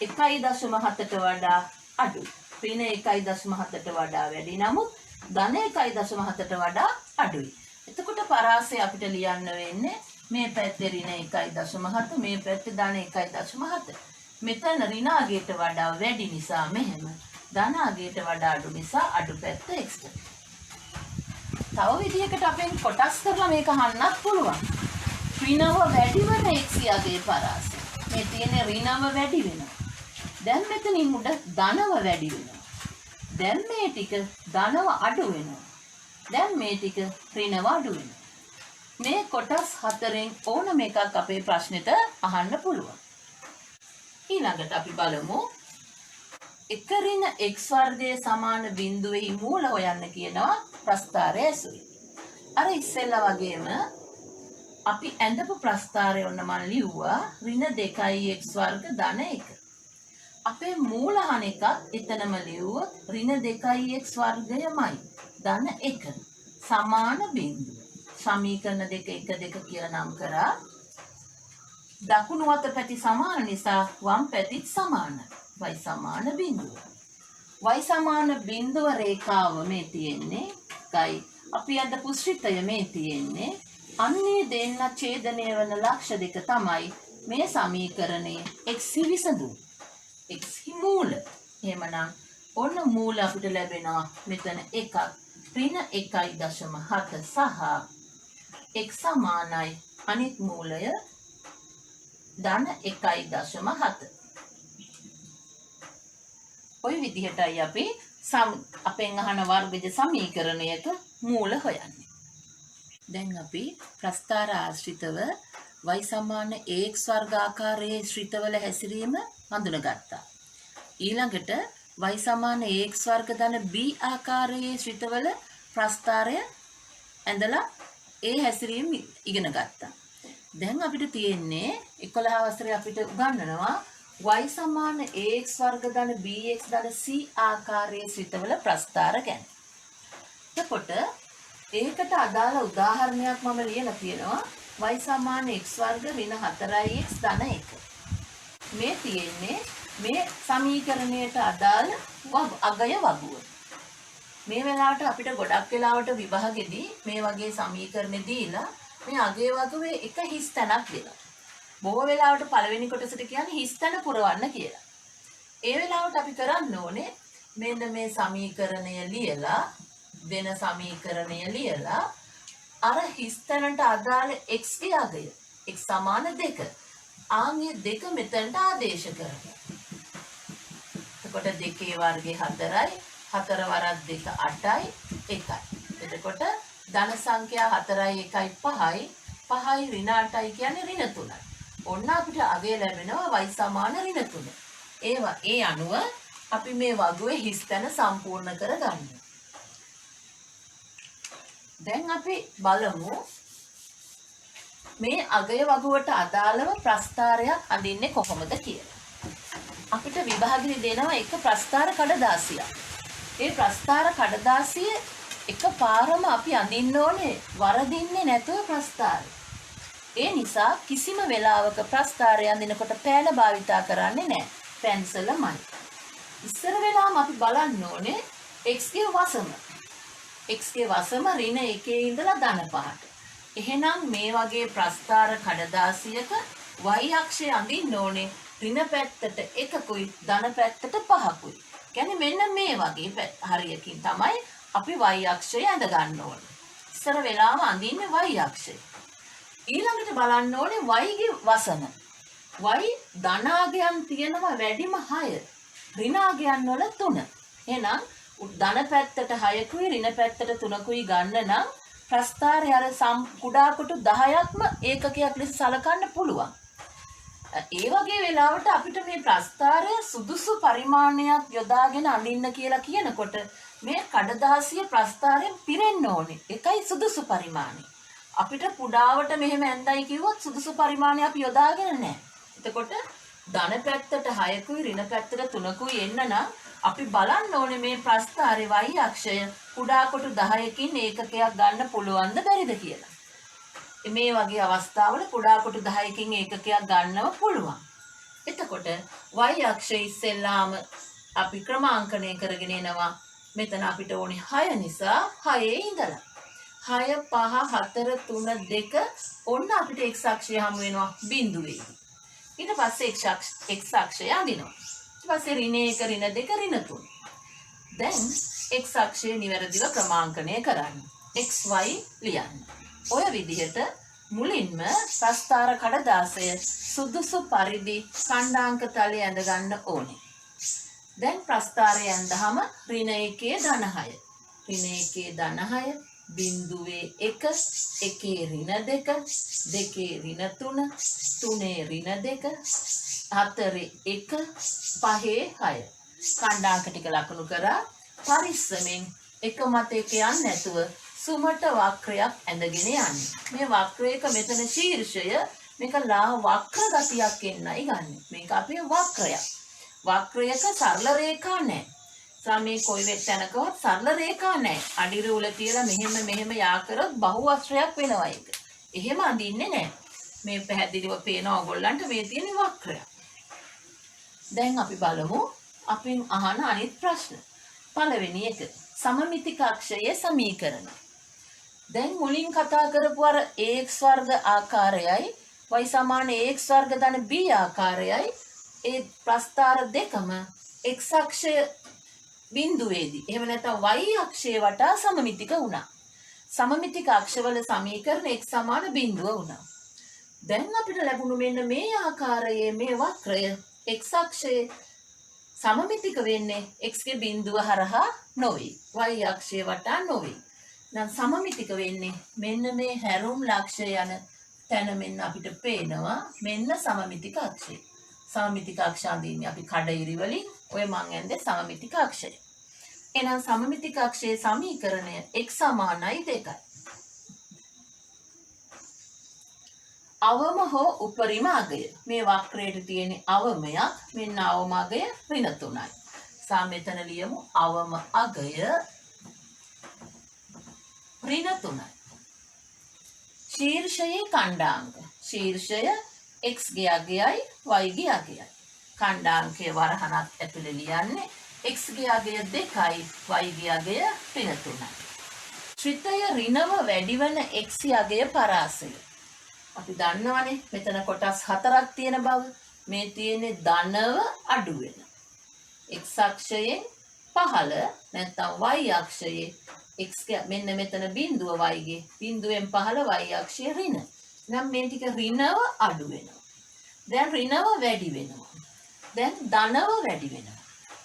1.7ට වඩා අඩුයි. ඍණ 1.7ට වඩා වැඩි නමුත් ධන 1.7ට වඩා අඩුයි. එතකොට පරාසය අපිට ලියන්න වෙන්නේ මේ පැත්තේ ඍණ 1.7 මේ පැත්තේ ධන 1.7. මෙතන ඍණ අගයට වඩා වැඩි නිසා මෙහෙම ධන අගයට වඩා අඩු නිසා අඩු පැත්ත x. තව විදිහකට අපෙන් කොටස් කරලා මේක අහන්නත් පුළුවන්. ඍණව වැඩි වෙන x අගයේ පරාසය. මේ තියෙන ඍණව වැඩි වෙනවා. දැන් මෙතනින් උඩ ධනව වැඩි වෙනවා. දැන් මේ ටික ධනව අඩු වෙනවා. දැන් මේ ටික ඍණව අඩු වෙනවා. මේ කොටස් හතරෙන් ඕනම එකක් අපේ ප්‍රශ්නෙට අහන්න පුළුවන්. ඊළඟට අපි බලමු එක ඍණ x වර්ගයේ සමාන බිඳුවේ මූල හොයන්න කියනවා ප්‍රස්ථාරය ඇසුරින්. අර ඉස්සෙල්ලා වගේම අපි ඇඳපු ප්‍රස්ථාරය ඔන්න මම ලිව්වා ඍණ 2x වර්ග ධන 1. අපේ මූල අහන එකත් එතනම ලිව්වොත් ඍණ 2x වර්ගයමයි ධන 1 සමාන බිඳුව. සමීකරණ දෙක 1 2 කියලා නම් කරා. දකුණු අත පැති සමාන නිසා වම් පැතිත් සමානයි. y සමාන බිඳුව. y සමාන බිඳුව රේඛාව මේ තියෙන්නේ. ගයි අපි අදපු ශ්‍රිතය මේ තියෙන්නේ. අන්නේ දෙන්න ඡේදනය වන ලක්ෂ දෙක තමයි මේ සමීකරණයේ x විසඳුම්. x මූල. එහෙමනම් ඔන්න මූල අපිට ලැබෙනවා මෙතන එකක් ඍණ 1.7 සහ x සමානයි අනිත් මූලය ධන 1.7. ඔය විදිහටයි අපි අපෙන් අහන වර්ගජ සමීකරණයක මූල හොයන්නේ. දැන් අපි ප්‍රස්ථාර ආශ්‍රිතව y සමාන ax වර්ග ආකාරයේ ශ්‍රිතවල හැසිරීම හඳුනගත්තා. ඊළඟට y සමාන ax වර්ග ධන b ආකාරයේ ශ්‍රිතවල ප්‍රස්ථාරය ඇඳලා ඒ හැසිරීම ඉගෙන ගත්තා. දැන් අපිට තියෙන්නේ 11 වසරේ අපිට උගන්වනවා y සමාන ax වර්ග ධන bx ධන c ආකාරයේ ශ්‍රිතවල ප්‍රස්ථාර ගැන. එතකොට ඒකට අදාළ උදාහරණයක් මම ලියලා තියෙනවා y සමාන x වර්ග ඍණ 4x ධන 1. මේ තියෙන්නේ මේ සමීකරණයට අදාළ අගය වගුව. මේ වෙලාවට අපිට ගොඩක් වෙලාවට විභාගෙදී මේ වගේ සමීකරණ දීලා මේ අගය වගුවේ එක හිස් තැනක් දෙනවා. බොහෝ වෙලාවට පළවෙනි කොටසට කියන්නේ හිස් තැන පුරවන්න කියලා. ඒ වෙලාවට අපි කරන්න ඕනේ මෙන්න මේ සමීකරණය ලියලා දෙන සමීකරණය ලියලා අර හිස් තැනට අදාළ x ගේ අගය x සමාන 2 ආන්ගේ 2 මෙතනට ආදේශ කරනවා. එතකොට 2 වර්ගය 4යි 4 වරක් 2 8යි 1යි. එතකොට ධන සංඛ්‍යා 4යි 1යි 5යි 5යි ඍණ 8යි කියන්නේ ඍණ 3යි. ඔන්න අපිට අගය ලැබෙනවා y සමාන ඍණ 3. ඒ අනුව අපි මේ වගුවේ හිස් තැන සම්පූර්ණ කරගන්නවා. දැන් අපි බලමු මේ අගය වගුවට අදාළව ප්‍රස්ථාරයක් අඳින්නේ කොහොමද කියලා. අපිට විභාගෙදි දෙනවා එක ප්‍රස්ථාර කඩදාසියක්. ඒ ප්‍රස්ථාර කඩදාසිය එකපාරම අපි අඳින්න ඕනේ වරදින්නේ නැතුව ප්‍රස්ථාරය. ඒ නිසා කිසිම වෙලාවක ප්‍රස්ථාරය අඳිනකොට පෑන භාවිතා කරන්නේ නැහැ. පැන්සලමයි. ඉස්සර වෙලාවම අපි බලන්න ඕනේ x ගේ වසම. x ගේ වසම ඍණ 1 ඉඳලා ධන 5ට. එහෙනම් මේ වගේ ප්‍රස්ථාර කඩදාසියක y අක්ෂය අඳින්න ඕනේ ඍණ පැත්තට 1කුයි ධන පැත්තට 5කුයි. කියන්නේ මෙන්න මේ වගේ හරියකින් තමයි අපි y අක්ෂය ඇඳ ගන්න ඕනේ. ඉස්සර වෙලාවම අඳින්නේ y අක්ෂය. ඊළඟට බලන්න ඕනේ y ගේ වසම. y ධනාගයන් තියෙනවා වැඩිම 6. ඍණාගයන් වල 3. එහෙනම් ධන පැත්තට 6කුයි ඍණ පැත්තට 3කුයි ගන්න නම් ප්‍රස්ථාරය අර කුඩා කොටු 10ක්ම ඒකකයක් ලෙස සලකන්න පුළුවන්. ඒ වගේ වෙලාවට අපිට මේ ප්‍රස්ථාරය සුදුසු පරිමාණයක් යොදාගෙන අඳින්න කියලා කියනකොට මේ කඩදාසිය ප්‍රස්ථාරයෙන් පිරෙන්න ඕනේ. ඒකයි සුදුසු පරිමාණය. අපිට කුඩාවට මෙහෙම ඇඳයි කිව්වොත් සුදුසු පරිමාණය අපි යොදාගෙන නැහැ. එතකොට ධන පැත්තට 6කුයි ඍණ පැත්තට 3කුයි එන්න නම් අපි බලන්න ඕනේ මේ ප්‍රස්ථාරයේ y අක්ෂය කුඩා කොටු 10කින් ඒකකයක් ගන්න පුළුවන්ද බැරිද කියලා. මේ වගේ අවස්ථාවල කුඩා කොටු 10කින් ඒකකයක් ගන්නව පුළුවන්. එතකොට y අක්ෂය ඉස්සෙල්ලාම අපි ක්‍රමාංකණය කරගෙන එනවා. මෙතන අපිට ඕනේ 6 නිසා 6 ඉඳලා 6 5 4 3 2 ඔන්න අපිට x අක්ෂය හමු වෙනවා බිඳුවේ. ඊට පස්සේ x අක්ෂය අඳිනවා. ඊට පස්සේ ඍණ 1 ඍණ 2 ඍණ 3. දැන් x අක්ෂය නිවැරදිව ක්‍රමාංකණය කරන්න. xy ලියන්න. ඔය විදිහට මුලින්ම ප්‍රස්ථාර කඩදාසය සුදුසු පරිදි ඛණ්ඩාංක තලයේ ඇඳ ගන්න ඕනේ. දැන් ප්‍රස්ථාරය ඇඳහම ඍණ 1 ධන 6. ඍණ 1 ධන 6 බිඳුවේ 1 1 ඍණ 2 2 ඍණ 3 3 ඍණ 2 4 1 5 6 ඛණ්ඩාංක ටික ලකුණු කරා පරිස්සමෙන් එක මත එක යන්නේ නැතුව සුමට වක්‍රයක් ඇඳගෙන යන්නේ. මේ වක්‍රයක මෙතන ශීර්ෂය මේක වක්‍ර ගතියක් එන්නයි ගන්න. මේක අපේ වක්‍රයක්. වක්‍රයක සරල රේඛා නැහැ. සමේ කොයි වෙට්ටනකවත් සරල රේඛා නැහැ. අඩිර උල තියලා මෙහෙම යා කරොත් බහුවක්‍රයක් වෙනවා ඒක. එහෙම අඳින්නේ නැහැ. මේ පැහැදිලිව පේනවා ඔයගොල්ලන්ට මේ තියෙන වක්‍රය. දැන් අපි බලමු අපෙන් අහන අනිත් ප්‍රශ්න. පළවෙනි එක සමමිතික අක්ෂයේ සමීකරණ. දැන් මුලින් කතා කරපු අර ax වර්ග ආකාරයයි y සමාන ax වර්ග ධන b ආකාරයයි ඒ ප්‍රස්ථාර දෙකම x අක්ෂය බිඳුවේදී එහෙම නැත්නම් y අක්ෂයේ වටා සමමිතික වුණා. සමමිතික අක්ෂවල සමීකරණ x සමාන බිඳුව වුණා. දැන් අපිට ලැබුණු මෙන්න මේ ආකාරයේ මේ වක්‍රය x අක්ෂයේ සමමිතික වෙන්නේ x ගේ බිඳුව හරහා නොවේ. y අක්ෂයේ වටා නොවේ. නම් සමමිතික වෙන්නේ මෙන්න මේ හැරුම් ලක්ෂය යන තැන මෙන්න අපිට පේනවා මෙන්න සමමිතික අක්ෂය. සමමිතික අක්ෂ අඳින්නේ අපි කඩිරි වලින් ඔය මං ඇන්දේ සමමිතික අක්ෂය. එහෙනම් සමමිතික අක්ෂයේ සමීකරණය x සමානයි 2යි. අවම හෝ උපරිම අගය. මේ වක්‍රයට තියෙන අවමයක් මෙන්න අවම අගය ඍණ 3යි. සාමෙතන ලියමු අවම අගය ඍණ 3යි. ශීර්ෂයේ खंडांक. ශීර්ෂය x ගේ අගයයි y ගේ අගයයි. खंडांकයේ වරහණක් ඇතුලේ ලියන්නේ x ගේ අගය 2යි y ගේ අගය ඍණ 3යි. ශ්‍රිතය ඍණව වැඩි වන x අගය පරාසය. අපි දන්නවනේ මෙතන කොටස් 4ක් තියෙන බව. මේ තියෙන්නේ ධනව අඩු වෙන. x අක්ෂයෙන් පහළ නැත්නම් y අක්ෂයේ x මෙන්න මෙතන බිඳුව y ගේ බිඳුවෙන් පහළ y අක්ෂයේ ඍණ. නම් මේ ටික ඍණව අඩු වෙනවා. දැන් ඍණව වැඩි වෙනවා. දැන් ධනව වැඩි වෙනවා.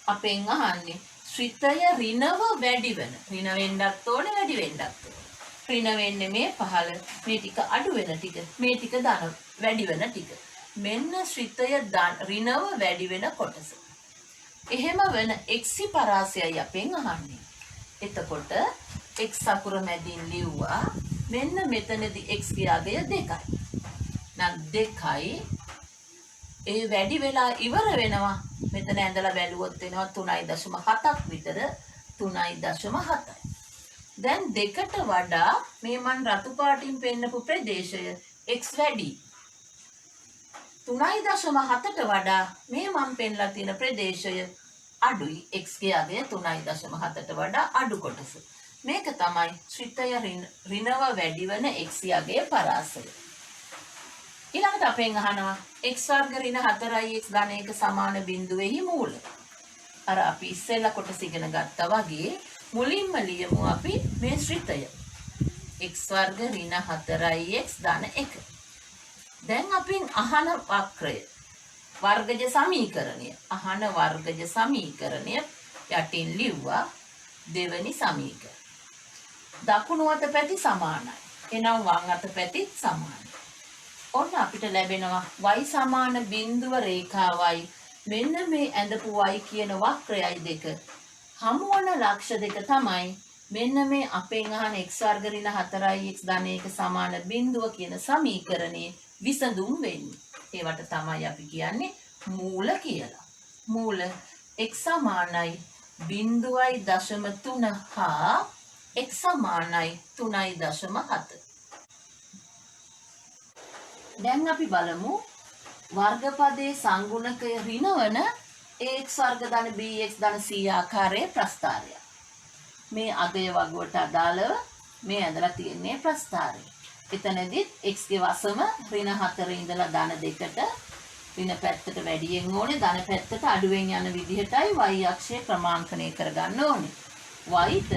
අපෙන් අහන්නේ ශ්‍රිතය ඍණව වැඩි වෙන. ඍණ වෙන්නත් ඕනේ වැඩි වෙන්නත් ඕනේ. ඍණ වෙන්නේ මේ පහළ මේ ටික අඩු වෙන ටික මේ ටික ධන වැඩි වෙන ටික. මෙන්න ශ්‍රිතය ඍණව වැඩි වෙන කොටස. එහෙම වෙන x පරාසයයි අපෙන් අහන්නේ. එතකොට x අකුර මැදින් ලිව්වා මෙන්න මෙතනදී x ගේ අගය 2යි. නම් 2යි ඒ වැඩි වෙලා ඉවර වෙනවා. මෙතන ඇඳලා බැලුවොත් වෙනවා 3.7ක් විතර 3.7යි. දැන් 2ට වඩා මේ මන් රතු පාටින් පෙන්නපු ප්‍රදේශය x වැඩි. 3.7ට වඩා මේ මම පෙන්ලා තියෙන ප්‍රදේශය අඩුයි. x ගේ අගය 3.7ට වඩා අඩු කොටස. මේක තමයි ශ්‍රිතය ඍණව වැඩි වෙන x අගයේ පරාසය. ඊළඟට අපෙන් අහනවා x වර්ග ඍණ 4x ධන 1 සමාන බිඳුවේහි මූල. අර අපි ඉස්සෙල්ලා කොටස ඉගෙන ගත්තා වගේ මුලින්ම ලියමු අපි මේ ශ්‍රිතය. x වර්ග ඍණ 4x ධන 1. දැන් අපින් අහන වක්‍රය වර්ගජ සමීකරණය. අහන වර්ගජ සමීකරණය යටින් ලිව්වා දෙවෙනි සමීකරණය. දකුණු අත පැති සමානයි. එනම් වම් අත පැතිත් සමානයි. ඔන්න අපිට ලැබෙනවා y සමාන බිඳුව රේඛාවයි මෙන්න මේ ඇඳපු y කියන වක්‍රයයි දෙක හමුවන ලක්ෂ දෙක තමයි මෙන්න මේ අපෙන් අහන x වර්ග ඍණ 4x ධන 1 සමාන බිඳුව කියන සමීකරණයේ විසඳුම් වෙන්නේ. ඒවට තමයි අපි කියන්නේ මූල කියලා. මූල x සමානයි 0.3 හා x සමානයි 3.7. දැන් අපි බලමු වර්ගපදයේ සංගුණකය ඍණවන ax වර්ග ධන bx ධන c ආකාරයේ ප්‍රස්ථාරය. මේ අගය වගුවට අදාළව මේ ඇඳලා තියෙන්නේ ප්‍රස්ථාරය. එතනදිත් x ගේ වසම ඍණ 4 ඉඳලා ධන 2ට ඍණ පැත්තට වැඩියෙන් ඕනේ ධන පැත්තට අඩුවෙන් යන විදිහටයි y අක්ෂය ක්‍රමාංකණය කරගන්න ඕනේ. y ට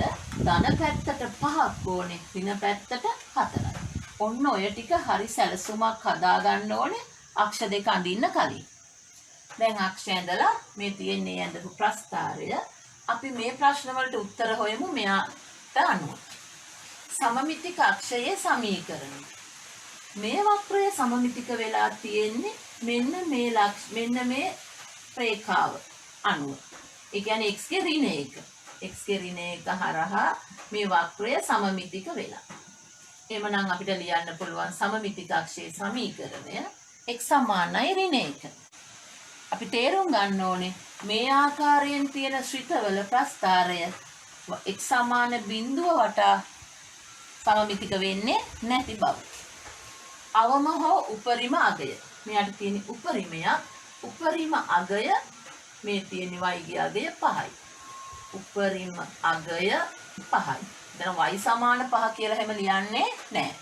ධන පැත්තට 5ක් ඕනේ ඍණ පැත්තට 4යි. ඔන්න ඔය ටික හරි සැලසුමක් හදා ගන්න ඕනේ අක්ෂ දෙක අඳින්න කලින්. දැන් අක්ෂය ඇඳලා මේ තියෙන්නේ ඇඳපු ප්‍රස්ථාරය. අපි මේ ප්‍රශ්න වලට උත්තර හොයමු මෙයාට අනුව. සමමිතික අක්ෂයේ සමීකරණය. මේ වක්‍රය සමමිතික වෙලා තියෙන්නේ මෙන්න මේ රේඛාව අනුව. ඒ කියන්නේ x ගේ ඍණ 1. x ගේ ඍණ 1 හරහා මේ වක්‍රය සමමිතික වෙලා. එමනම් අපිට ලියන්න පුළුවන් සමමිතික අක්ෂයේ සමීකරණය x සමානයි ඍණ 1. අපි තේරුම් ගන්න ඕනේ මේ ආකාරයෙන් තියෙන ශ්‍රිතවල ප්‍රස්ථාරය x සමාන බිඳුව වටා සමමිතික වෙන්නේ නැති බව. අවම හෝ උපරිම අගය. මෙයාට තියෙන උපරිම අගය මේ තියෙන y ගේ අගය 5යි. උපරිම අගය 5යි. දැන් y සමාන 5 කියලා හැම ලියන්නේ නැහැ.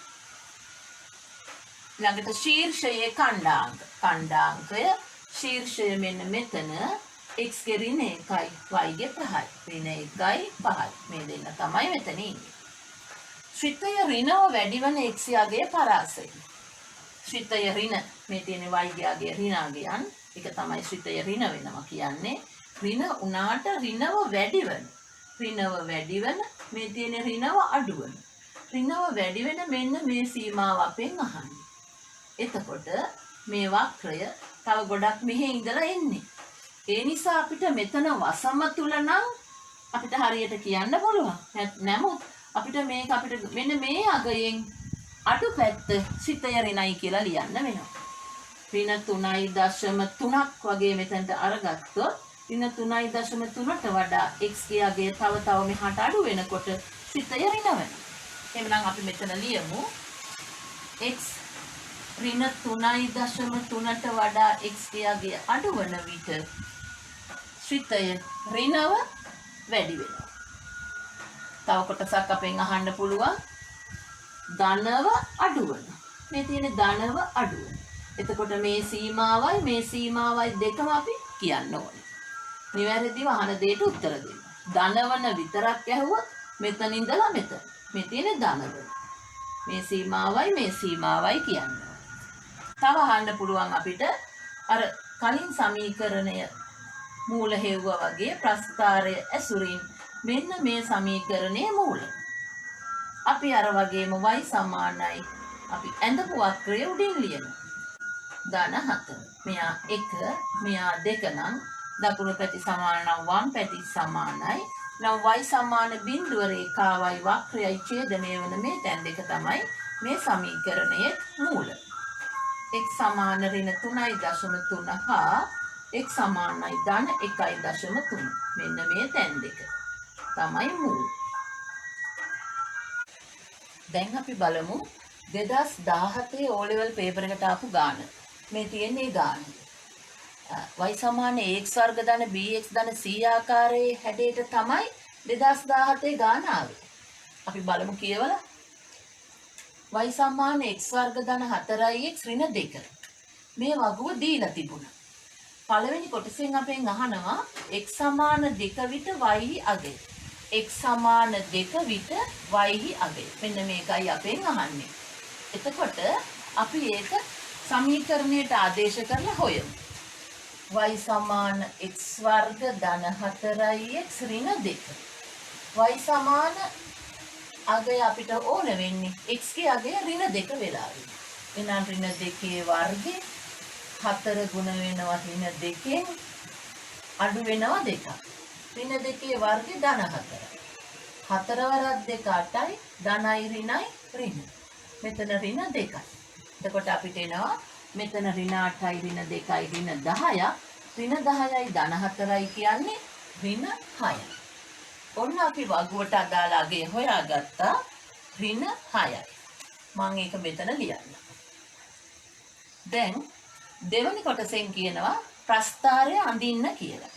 ළඟට ශීර්ෂයේ ඛණ්ඩාංකය ශීර්ෂය මෙන්න මෙතන x ගේ ඍණ 1යි y ගේ 5යි. ඍණ 1යි 5යි. මේ දෙන්න තමයි මෙතන ඉන්නේ. ශ්‍රිතය ඍණව වැඩි වන x යගේ පරාසය. ශ්‍රිතය ඍණ මේ තියෙන y ගේ ඍණාගයන් ඒක තමයි ශ්‍රිතය ඍණ වෙනවා කියන්නේ. ඍණ උනාට ඍණව වැඩි වෙන මේ තියෙන ඍණව අඩු වෙන. ඍණව වැඩි වෙන මෙන්න මේ සීමාව අපෙන් අහන්නේ. එතකොට මේ වක්‍රය තව ගොඩක් මෙහෙ ඉඳලා එන්නේ. ඒ නිසා අපිට මෙතන වසම තුල නම් අපිට හරියට කියන්න පුළුවන්. නමුත් අපිට මෙන්න මේ අගයෙන් අඩු පැත්ත ශ්‍රිතය ඍණයි කියලා ලියන්න වෙනවා. ඍණ 3.3ක් වගේ මෙතනට අරගත්තොත් ඍණ 3.3ට වඩා x ගේ අගය තව මෙහාට අඩු වෙනකොට ශ්‍රිතය ඍණ වෙනවා. එහෙනම් අපි මෙතන ලියමු x ඍණ 3.3ට වඩා x ගේ අගය අඩු වන විට ශ්‍රිතය ඍණව වැඩි වෙනවා. තව කොටසක් අපෙන් අහන්න පුළුවන් ධනව අඩු වෙන. මේ තියෙන ධනව අඩු වෙන. එතකොට මේ සීමාවයි දෙකම අපි කියන්න ඕනේ. නිවැරදිව අහන දෙයට උත්තර දෙන්න. ධනවන විතරක් ඇහුවොත් මෙතන ඉඳලා මෙතන. මේ තියෙන ධනවන. මේ සීමාවයි කියන්න ඕනේ. තව අහන්න පුළුවන් අපිට අර කලින් සමීකරණය මූල හේවුවා වගේ ප්‍රස්ථාරය ඇසුරින් මෙන්න මේ සමීකරණයේ මූලය. අපි අර වගේම y සමානයි අපි ඇඳපු වක්‍රය උඩින් ලියනවා. ධන 4. මෙයා 1, මෙයා 2 නම් දකුණු පැති සමාන නම් වම් පැති සමානයි. නම් y සමාන බිඳුව රේඛාවයි වක්‍රයයි ඡේදනය වන මේ තැන් දෙක තමයි මේ සමීකරණයේ මූල. x සමාන ඍණ 3.3 හා x සමානයි ධන 1.3. මෙන්න මේ තැන් දෙක තමයි මූල. දැන් අපි බලමු 2017 O level paper එකට ආපු ගාන. මේ තියෙන්නේ ගාන. y සමාන ax වර්ග ධන bx ධන c ආකාරයේ හැඩයට තමයි 2017 ගාන ආවේ. අපි බලමු කියවලා. y සමාන x වර්ග ධන 4x ඍණ 2. මේ වගුව දීලා තිබුණා. පළවෙනි කොටසෙන් අපෙන් අහනවා x සමාන 2 විට y අගය. x සමාන 2 විට y අගය. මෙන්න මේකයි අපෙන් අහන්නේ. එතකොට අපි ඒක සමීකරණයට ආදේශ කරලා හොයමු. y සමාන x වර්ග ධන 4x ඍණ 2. y සමාන අගය අපිට ඕන වෙන්නේ x ගේ අගය ඍණ 2 වෙලා වෙනවා. එහෙනම් ඍණ 2 වර්ගේ 4 ගුණ වෙනවා ඍණ 2ෙන් අඩු වෙනවා 2ක්. ඍණ 2 වර්ගේ ධන 4යි. 4 වරක් 2 8යි ධනයි ඍණයි ඍණ. මෙතන ඍණ 2යි. එතකොට අපිට එනවා මෙතන ඍණ 8යි ඍණ 2යි ඍණ 10ක්. ඍණ 10යි ධන 4යි කියන්නේ ඍණ 6යි. ඔන්න අපි වගුවට අදාළ අගය හොයාගත්තා ඍණ 6යි. මම ඒක මෙතන ලියන්න. දැන් දෙවනි කොටසෙන් කියනවා ප්‍රස්ථාරය අඳින්න කියලා.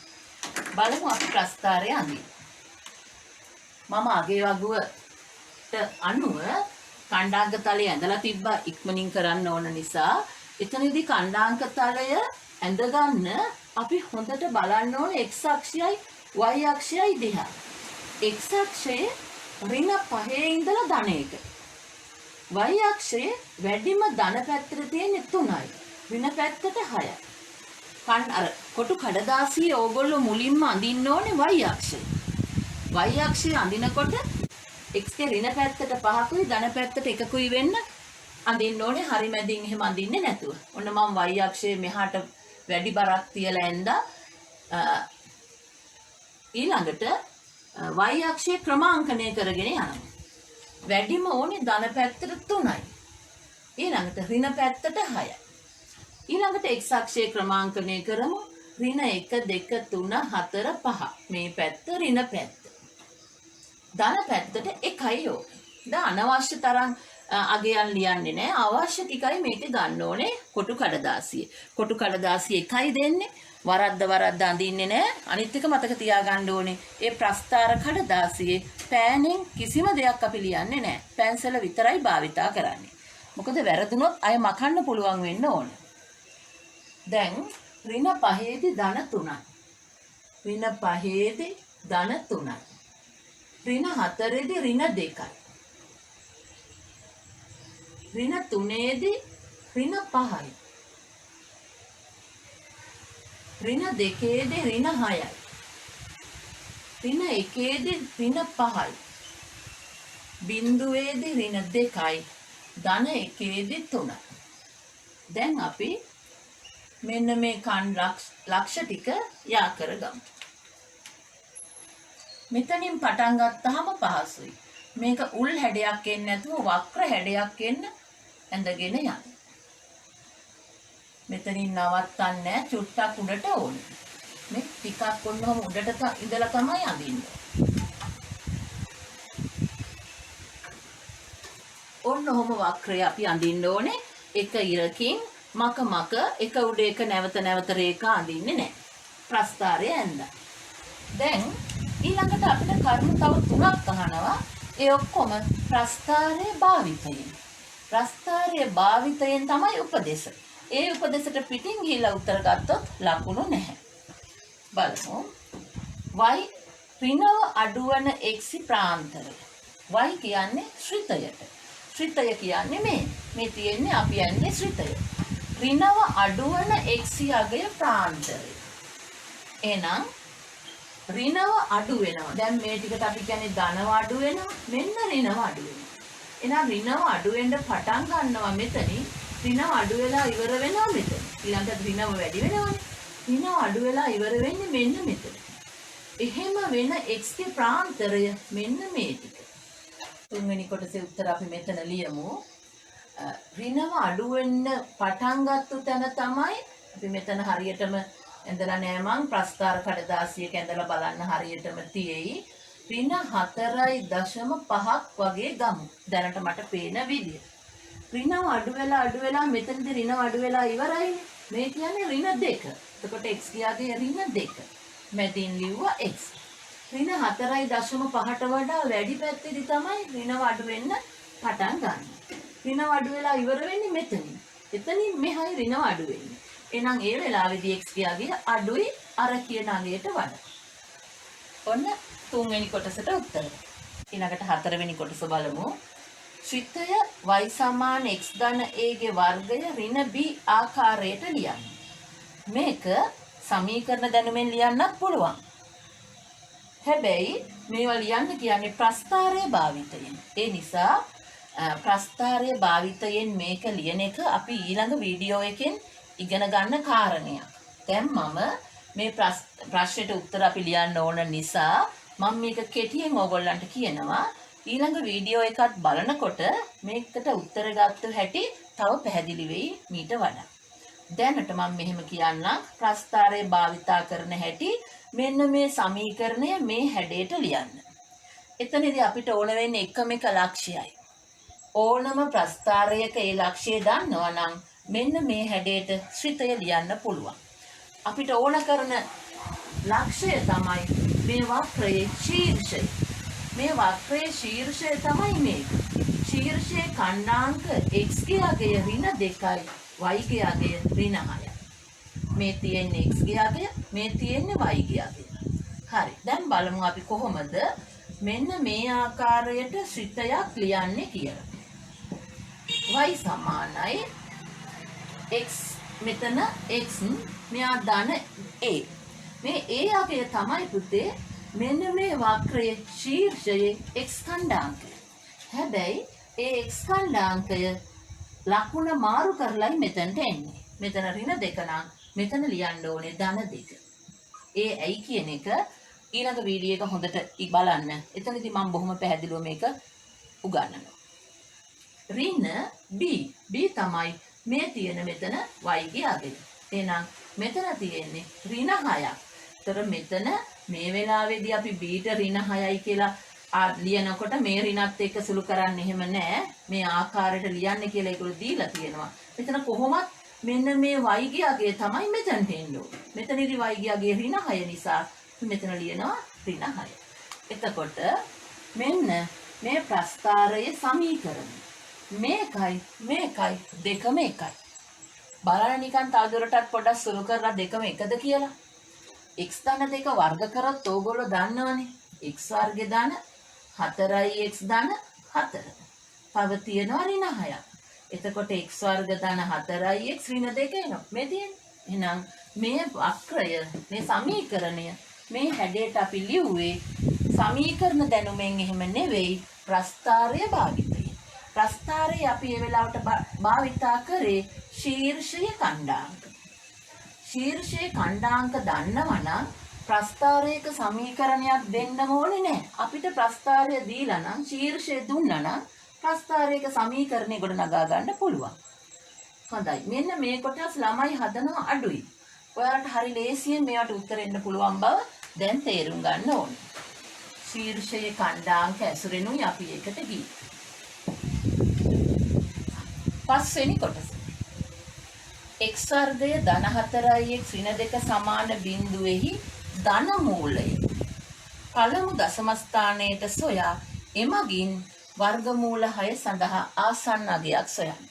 බලමු අපි ප්‍රස්ථාරය අඳින්න. මම අගේ වගුවට අනුව කණ්ඩාංක තලය ඇඳලා තිබ්බා ඉක්මනින් කරන්න ඕන නිසා එතනදී කණ්ඩාංක තලය ඇඳ ගන්න අපි හොඳට බලන්න ඕන x අක්ෂයයි y අක්ෂයයි දිහා. x අක්ෂයේ ඍණ 5 ඉඳලා ධන 1. y අක්ෂයේ වැඩිම ධන පැත්තට තියෙන 3යි. ඍණ පැත්තට 6යි. අර කොටු කඩදාසියේ ඕගොල්ලෝ මුලින්ම අඳින්න ඕනේ y අක්ෂය. y අක්ෂය අඳිනකොට x ගේ ඍණ පැත්තට 5කුයි ධන පැත්තට 1කුයි වෙන්න අඳින්න ඕනේ. හරි මැදින් එහෙම අඳින්නේ නැතුව. ඔන්න මම y අක්ෂයේ මෙහාට වැඩි බරක් තියලා ඇඳා. ඊළඟට y අක්ෂයේ ක්‍රමාංකණය කරගෙන යනවා. වැඩිම ඕනේ ධන පැත්තට 3යි. ඊළඟට ඍණ පැත්තට 6යි. ඊළඟට x අක්ෂයේ ක්‍රමාංකණය කරමු. ඍණ 1 2 3 4 5. මේ පැත්ත ඍණ පැත්ත. ධන පැත්තට 1යි ඕනේ. දැන් අනවශ්‍ය තරම් අගයන් ලියන්නේ නැහැ. අවශ්‍ය ටිකයි මේකේ ගන්න ඕනේ කොටු කඩදාසිය. කොටු කඩදාසිය එකයි දෙන්නේ. වරද්ද අඳින්නේ නැහැ. අනිත් එක මතක තියාගන්න ඕනේ. ඒ ප්‍රස්ථාර කඩදාසියේ පෑනෙන් කිසිම දෙයක් අපි ලියන්නේ නැහැ. පැන්සල විතරයි භාවිතා කරන්නේ. මොකද වැරදුනොත් අය මකන්න පුළුවන් වෙන්න ඕන. දැන් ඍණ 5ේදී ධන 3යි. ඍණ 5ේදී ධන 3යි. ඍණ 4ේදී ඍණ 2යි. ඍණ 3ේදී ඍණ 5යි. ඍණ 2ේදී ඍණ 6යි. ඍණ 1ේදී ඍණ 5යි. බිංදුවේදී ඍණ 2යි. ධන 1ේදී 3යි. දැන් අපි මෙන්න මේ ලක්ෂ ටික යා කරගමු. මෙතනින් පටන් ගත්තාම පහසුයි. මේක උල් හැඩයක් එන්නේ නැතුව වක්‍ර හැඩයක් එන්න ඇඳගෙන යන්න. මෙතනින් නවත්තන්නේ චුට්ටක් උඩට ඕනේ. මේ ටිකක් ඔන්නෝම උඩට ඉඳලා තමයි අඳින්නේ. ඔන්නෝම වක්‍රය අපි අඳින්න ඕනේ. එක ඉරකින් මක එක උඩ එක නැවත රේඛා අඳින්නේ නැහැ. ප්‍රස්ථාරය ඇඳලා. දැන් ඊළඟට අපිට කරුණු තව 3ක් අහනවා. ඒ ඔක්කොම ප්‍රස්ථාරයේ භාවිතයෙන්. ප්‍රස්ථාරයේ භාවිතයෙන් තමයි උපදේශ. ඒ උපදේශට පිටින් ගිහිල්ලා උත්තර ගත්තොත් ලකුණු නැහැ. බලමු. y ඍණව අඩුවන x ප්‍රාන්තරය. y කියන්නේ ශ්‍රිතයට. ශ්‍රිතය කියන්නේ මේ තියෙන්නේ අපි යන්නේ ශ්‍රිතය. ඍණව අඩුවන x අගය ප්‍රාන්තරය. එහෙනම් ඍණව අඩු වෙනවා. දැන් මේ ටිකට අපි කියන්නේ ධනව අඩු වෙනවා. මෙන්න ඍණව අඩු වෙනවා. එහෙනම් ඍණව අඩු වෙන්න පටන් ගන්නවා මෙතනින්. ඍණව අඩු වෙලා ඉවර වෙනවා මෙතන. ඊළඟට ඍණව වැඩි වෙනවානේ. ඍණව අඩු වෙලා ඉවර වෙන්නේ මෙන්න මෙතන. එහෙම වෙන x ගේ ප්‍රාන්තරය මෙන්න මේ ටික. තුන්වෙනි කොටසේ උත්තර අපි මෙතන ලියමු. ඍණව අඩු වෙන්න පටන් ගත්ත තැන තමයි අපි මෙතන හරියටම ඇඳලා නෑ මං ප්‍රස්ථාර කඩදාසියක ඇඳලා බලන්න හරියටම තියෙයි. ඍණ 4.5ක් වගේ ගමු. දැනට මට පේන විදිය. ඍණව අඩු වෙලා මෙතනදී ඍණව අඩු වෙලා ඉවරයිනේ. මේ කියන්නේ ඍණ 2. එතකොට x ගියාගේ ඍණ 2. මැදින් ලිව්වා x. ඍණ 4.5ට වඩා වැඩි පැත්තේදී තමයි ඍණව අඩු වෙන්න පටන් ගන්න. ඍණව අඩු වෙලා ඉවර වෙන්නේ මෙතනින්. එතනින් මෙහායි ඍණව අඩු වෙන්නේ. එහෙනම් ඒ වෙලාවේදී x ගියාගේ අඩුයි අර කියන අගයට වඩා. ඔන්න තුන්වෙනි කොටසට උත්තර. ඊළඟට හතරවෙනි කොටස බලමු. ශ්‍රිතය y සමාන x ධන a ගේ වර්ගය ඍණ b ආකාරයට ලියන්න. මේක සමීකරණ දැනුමෙන් ලියන්නත් පුළුවන්. හැබැයි මේවා ලියන්න කියන්නේ ප්‍රස්ථාරයේ භාවිතයෙන්. ඒ නිසා ප්‍රස්ථාරයේ භාවිතයෙන් මේක ලියන එක අපි ඊළඟ වීඩියෝ එකෙන් ඉගෙන ගන්න කාරණයක්. දැන් මම මේ ප්‍රශ්නෙට උත්තර අපි ලියන්න ඕන නිසා මම මේක කෙටියෙන් ඕගොල්ලන්ට කියනවා. ඊළඟ වීඩියෝ එකත් බලනකොට මේකට උත්තර ගත්ත හැටි තව පැහැදිලි වෙයි මීට වඩා. දැනට මම මෙහෙම කියන්නම් ප්‍රස්ථාරයේ භාවිතා කරන හැටි මෙන්න මේ සමීකරණය මේ හැඩයට ලියන්න. එතනදී අපිට ඕන වෙන්නේ එකම එක ලක්ෂයයි. ඕනම ප්‍රස්ථාරයක ඒ ලක්ෂය දන්නවා නම් මෙන්න මේ හැඩයට ශ්‍රිතය ලියන්න පුළුවන්. අපිට ඕන කරන ලක්ෂය තමයි මේ වක්‍රයේ ශීර්ෂය. මේ වක්‍රයේ ශීර්ෂය තමයි මේක. ශීර්ෂයේ ඛණ්ඩාංක x ගේ අගය ඍණ 2යි y ගේ අගය ඍණ 6යි. මේ තියෙන්නේ x ගේ අගය, මේ තියෙන්නේ y ගේ අගය. හරි. දැන් බලමු අපි කොහොමද මෙන්න මේ ආකාරයට ශ්‍රිතයක් ලියන්නේ කියලා. y සමානයි x මෙතන x මෙයා ධන a. මේ a අගය තමයි පුතේ මෙන්න මේ වක්‍රයේ ශීර්ෂයේ x ඛණ්ඩාංකය. හැබැයි ඒ x ඛණ්ඩාංකය ලකුණ මාරු කරලයි මෙතනට එන්නේ. මෙතන ඍණ 2 නම් මෙතන ලියන්න ඕනේ ධන 2. ඒ ඇයි කියන එක ඊළඟ වීඩියෝ එක හොඳට බලන්න. එතනදී මම බොහොම පැහැදිලිව මේක උගන්වනවා. ඍණ b තමයි මේ තියෙන මෙතන y ගේ අගය. එහෙනම් මෙතන තියෙන්නේ ඍණ 6ක්. ඒතර මෙතන මේ වෙලාවේදී අපි b ට ඍණ 6යි කියලා ලියනකොට මේ ඍණත් එක්ක සුළු කරන්නේ එහෙම නැහැ. මේ ආකාරයට ලියන්න කියලා ඒගොල්ලෝ දීලා තියෙනවා. මෙතන කොහොමත් මෙන්න මේ වයිගයගේ තමයි මෙතනට එන්නේ. මෙතනදී වයිගයගේ ඍණ 6 නිසා මෙතන ලියනවා ඍණ 6. එතකොට මෙන්න මේ ප්‍රස්ථාරයේ සමීකරණ මේකයි දෙකම එකයි. බලන්න නිකන් තවදුරටත් පොඩ්ඩක් සුළු කරලා දෙකම එකද කියලා. x ධන දෙක වර්ග කරොත් ඕගොල්ලෝ දන්නවනේ. x වර්ගය ධන 4x ධන 4. තව තියෙනවා ඍණ 6ක්. එතකොට x වර්ග ධන 4x ඍණ 2 එනවා. මේ තියෙන්නේ. එහෙනම් මේ වක්‍රය මේ සමීකරණය මේ හැඩයට අපි ලිව්වේ සමීකරණ දැනුමෙන් එහෙම නෙවෙයි ප්‍රස්ථාරය භාවිතයෙන්. ප්‍රස්ථාරය අපි මේ වෙලාවට භාවිතා කරේ ශීර්ෂයේ ඛණ්ඩාංක. ශීර්ෂයේ ඛණ්ඩාංක දන්නවනම් ප්‍රස්ථාරයක සමීකරණයක් දෙන්න ඕනේ නැහැ. අපිට ප්‍රස්ථාරය දීලා නම් ශීර්ෂය දුන්නා නම් ප්‍රස්ථාරයක සමීකරණය ගොඩනගා ගන්න පුළුවන්. හොඳයි. මෙන්න මේ කොටස් ළමයි හදනවා අඩුයි. ඔයාලට හරි ලේසියෙන් මේවට උත්තර එන්න පුළුවන් බව දැන් තේරුම් ගන්න ඕනේ. ශීර්ෂයේ ඛණ්ඩාංක ඇසුරෙනුයි අපි එකට ගියේ. පස්වෙනි කොටස. x වර්ගය ධන 4x ඍණ 2 සමාන බිඳුවේහි ධන මූලය පළමු දශම ස්ථානයට සොයා එමගින් වර්ගමූල 6 සඳහා ආසන්න අගයක් සොයන්න.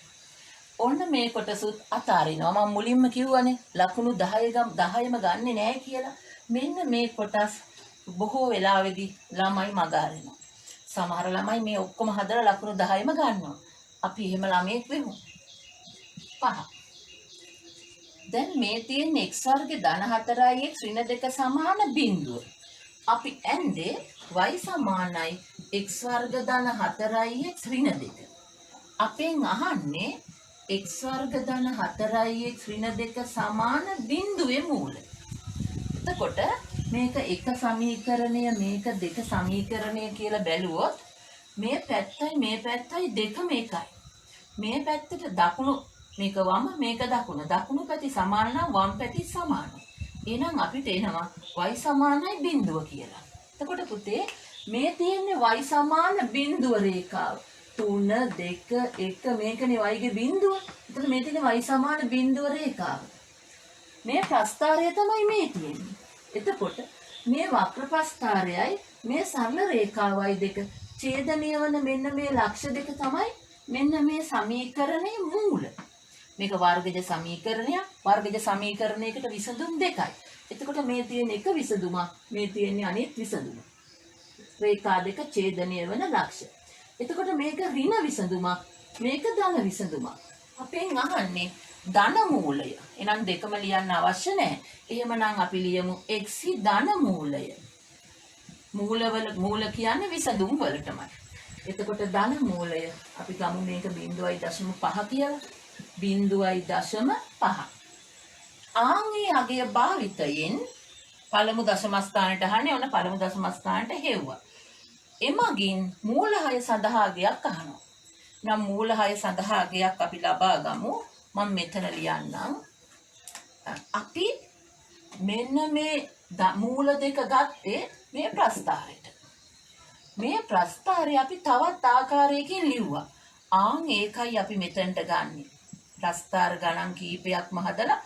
ඔන්න මේ කොටසුත් අතාරිනවා. මම මුලින්ම කිව්වනේ ලකුණු 10ම ගන්නෙ නෑ කියලා. මෙන්න මේ කොටස් බොහෝ වෙලාවෙදී ළමයි මග අරිනවා. සමහර ළමයි මේ ඔක්කොම හදලා ලකුණු 10ම ගන්නවා. අපි එහෙම ළමයෙක් වෙමු. 5. දැන් මේ තියෙන x වර්ග ධන 4x ඍණ 2 සමාන බිඳුව. අපි ඇන්දේ y සමානයි x වර්ග ධන 4x ඍණ 2. අපෙන් අහන්නේ x වර්ග ධන 4x ඍණ 2 සමාන බිඳුවේ මූලය. එතකොට මේක එක සමීකරණය මේක දෙක සමීකරණය කියලා බැලුවොත් මේ පැත්තයි දෙකම එකයි. මේ පැත්තට දකුණු මේක වම මේක දකුණු පැති සමාන නම් වම් පැති සමානයි. එහෙනම් අපිට එනවා y සමානයි බිඳුව කියලා. එතකොට පුතේ මේ තියෙන්නේ y සමාන බිඳුව රේඛාව. 3 2 1 මේකනේ y ගේ බිඳුව. එතකොට මේ තියෙන්නේ y සමාන බිඳුව රේඛාව. මේ ප්‍රස්ථාරය තමයි මේ තියෙන්නේ. එතකොට මේ වක්‍ර ප්‍රස්ථාරයයි මේ සරල රේඛාවයි දෙක ඡේදනය වන මෙන්න මේ ලක්ෂ දෙක තමයි මෙන්න මේ සමීකරණයේ මූල. මේක වර්ගජ සමීකරණයක්. වර්ගජ සමීකරණයකට විසඳුම් දෙකයි. එතකොට මේ තියෙන එක විසඳුමක් මේ තියෙන්නේ අනිත් විසඳුම. රේඛා දෙක ඡේදනය වන ලක්ෂ. එතකොට මේක ඍණ විසඳුමක් මේක ධන විසඳුමක්. අපෙන් අහන්නේ ධන මූලය. එහෙනම් දෙකම ලියන්න අවශ්‍ය නැහැ. එහෙමනම් අපි ලියමු x ධන මූලය. මූල කියන්නේ විසඳුම් වලටමයි. එතකොට ධන මූලය අපි ගමු මේක 0.5 කියලා. 0.5. ආන්ගේ අගය භාවිතයෙන් පළමු දශම ස්ථානයට අහන්නේ ඔන්න පළමු දශම ස්ථානයට හෙව්වා. එමගින් මූල 6 සඳහා අගයක් අහනවා. නම් මූල 6 සඳහා අගයක් අපි ලබා ගමු. මම මෙතන ලියන්නම්. අපි මෙන්න මේ මූල දෙක ගත්තේ මේ ප්‍රස්ථාරයට. මේ ප්‍රස්ථාරය අපි තවත් ආකාරයකින් ලිව්වා. ඒකයි අපි මෙතනට ගන්නෙ. ප්‍රස්ථාර ගණන් කීපයක්ම හදලා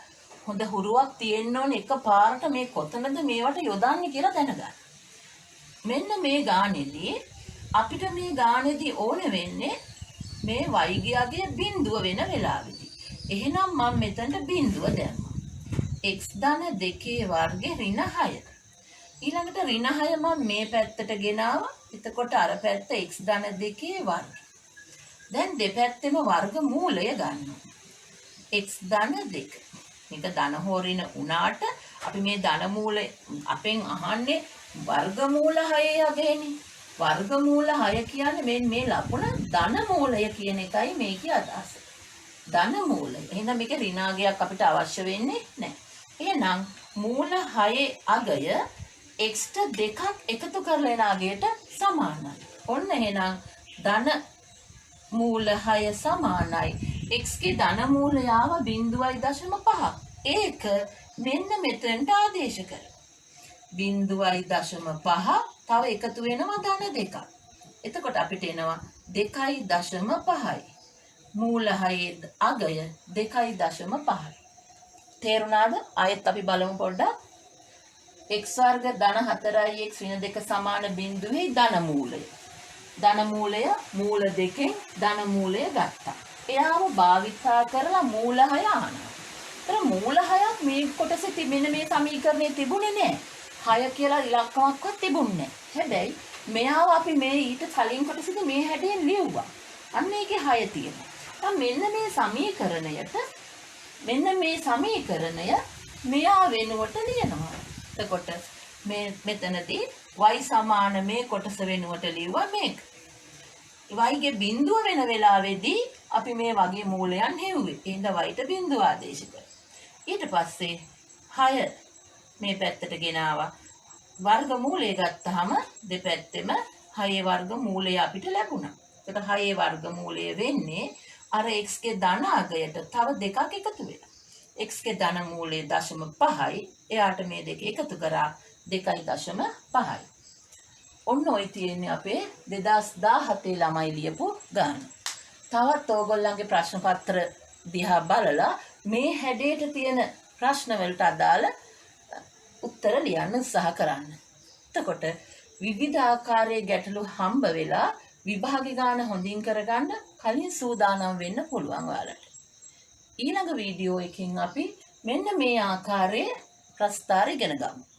හොඳ හුරුවක් තියෙන්න ඕනේ එකපාරට මේ කොතනද මේවට යොදන්නේ කියලා දැනගන්න. මෙන්න මේ ගානේදී අපිට මේ ගානේදී ඕනේ වෙන්නේ මේ වයිගයගේ බිඳුව වෙන වෙලාවෙදී. එහෙනම් මම මෙතනට බිඳුව දැම්මා. x ධන 2 වර්ගේ ඍණ 6. ඊළඟට ඍණ 6 මම මේ පැත්තට ගෙනාවා. එතකොට අර පැත්ත x ධන 2 වර්ග. දැන් දෙපැත්තෙම වර්ග මූලය ගන්නවා. x ධන 2. මේක ධන හෝ ඍණ උනාට අපි මේ ධන මූලය අපෙන් අහන්නේ වර්ගමූල 6 යගේනේ. වර්ගමූල 6 කියන්නේ මේ ලකුණ ධන මූලය කියන එකයි මේකේ අදහස. ධන මූලය. එහෙනම් මේකේ ඍණාගයක් අපිට අවශ්‍ය වෙන්නේ නැහැ. එහෙනම් මූල 6 අගය x ට දෙකක් එකතු කරලා එන අගයට සමානයි. ඔන්න එහෙනම් ධන මූල 6 සමානයි x ගේ ධන මූලය ආව 0.5. ඒක මෙන්න මෙතනට ආදේශ කර. 0.5 තව එකතු වෙනවා ධන 2ක්. එතකොට අපිට එනවා 2.5යි. මූල 6 අගය 2.5යි. තේරුණාද? ආයෙත් අපි බලමු පොඩ්ඩක්. x වර්ග ධන 4x ඍණ 2 සමාන බිඳුවේ ධන මූලය. ධන මූලය මූල 2කින් ධන මූලය ගත්තා. එයාව භාවිතා කරලා මූල 6 ආනවා. ඒතර මූල 6ක් මේ කොටසේ තිබෙන මේ සමීකරණේ තිබුණේ නැහැ. 6 කියලා ඉලක්කමක්වත් තිබුණේ නැහැ. හැබැයි මෙයාව අපි මේ ඊට කලින් කොටසේදී මේ හැඩයෙන් ලියුවා. අන්න ඒකේ 6 තියෙනවා. දැන් මෙන්න මේ සමීකරණය මෙයා වෙනුවට ලියනවා. එතකොට මේ මෙතනදී y සමාන මේ කොටස වෙනුවට ලියුවා මේක. y ගේ බිඳුව වෙන වෙලාවේදී අපි මේ වගේ මූලයන් හෙව්වේ. එහෙනම් y ට බිඳුව ආදේශ කරා. ඊට පස්සේ 6 මේ පැත්තට ගෙනාවා. වර්ගමූලය ගත්තාම දෙපැත්තෙම 6 වර්ගමූලය අපිට ලැබුණා. එතකොට 6 වර්ගමූලය වෙන්නේ අර x ගේ ධන අගයට තව දෙකක් එකතු වෙලා. x ගේ ධන මූලය 0.5යි. එයාට මේ දෙක එකතු කරා 2.5යි. ඔන්න ඔය තියෙන්නේ අපේ 2017 ළමයි ලියපු ගාන. තවත් ඕගොල්ලන්ගේ ප්‍රශ්න පත්‍ර දිහා බලලා මේ හැඩයට තියෙන ප්‍රශ්න වලට අදාළ උත්තර ලියන්න උත්සාහ කරන්න. එතකොට විවිධ ආකාරයේ ගැටලු හම්බ වෙලා විභාගේ ගාන හොඳින් කරගන්න කලින් සූදානම් වෙන්න පුළුවන් ඔයාලට. ඊළඟ වීඩියෝ එකකින් අපි මෙන්න මේ ආකාරයේ ප්‍රස්තාර ඉගෙන ගමු.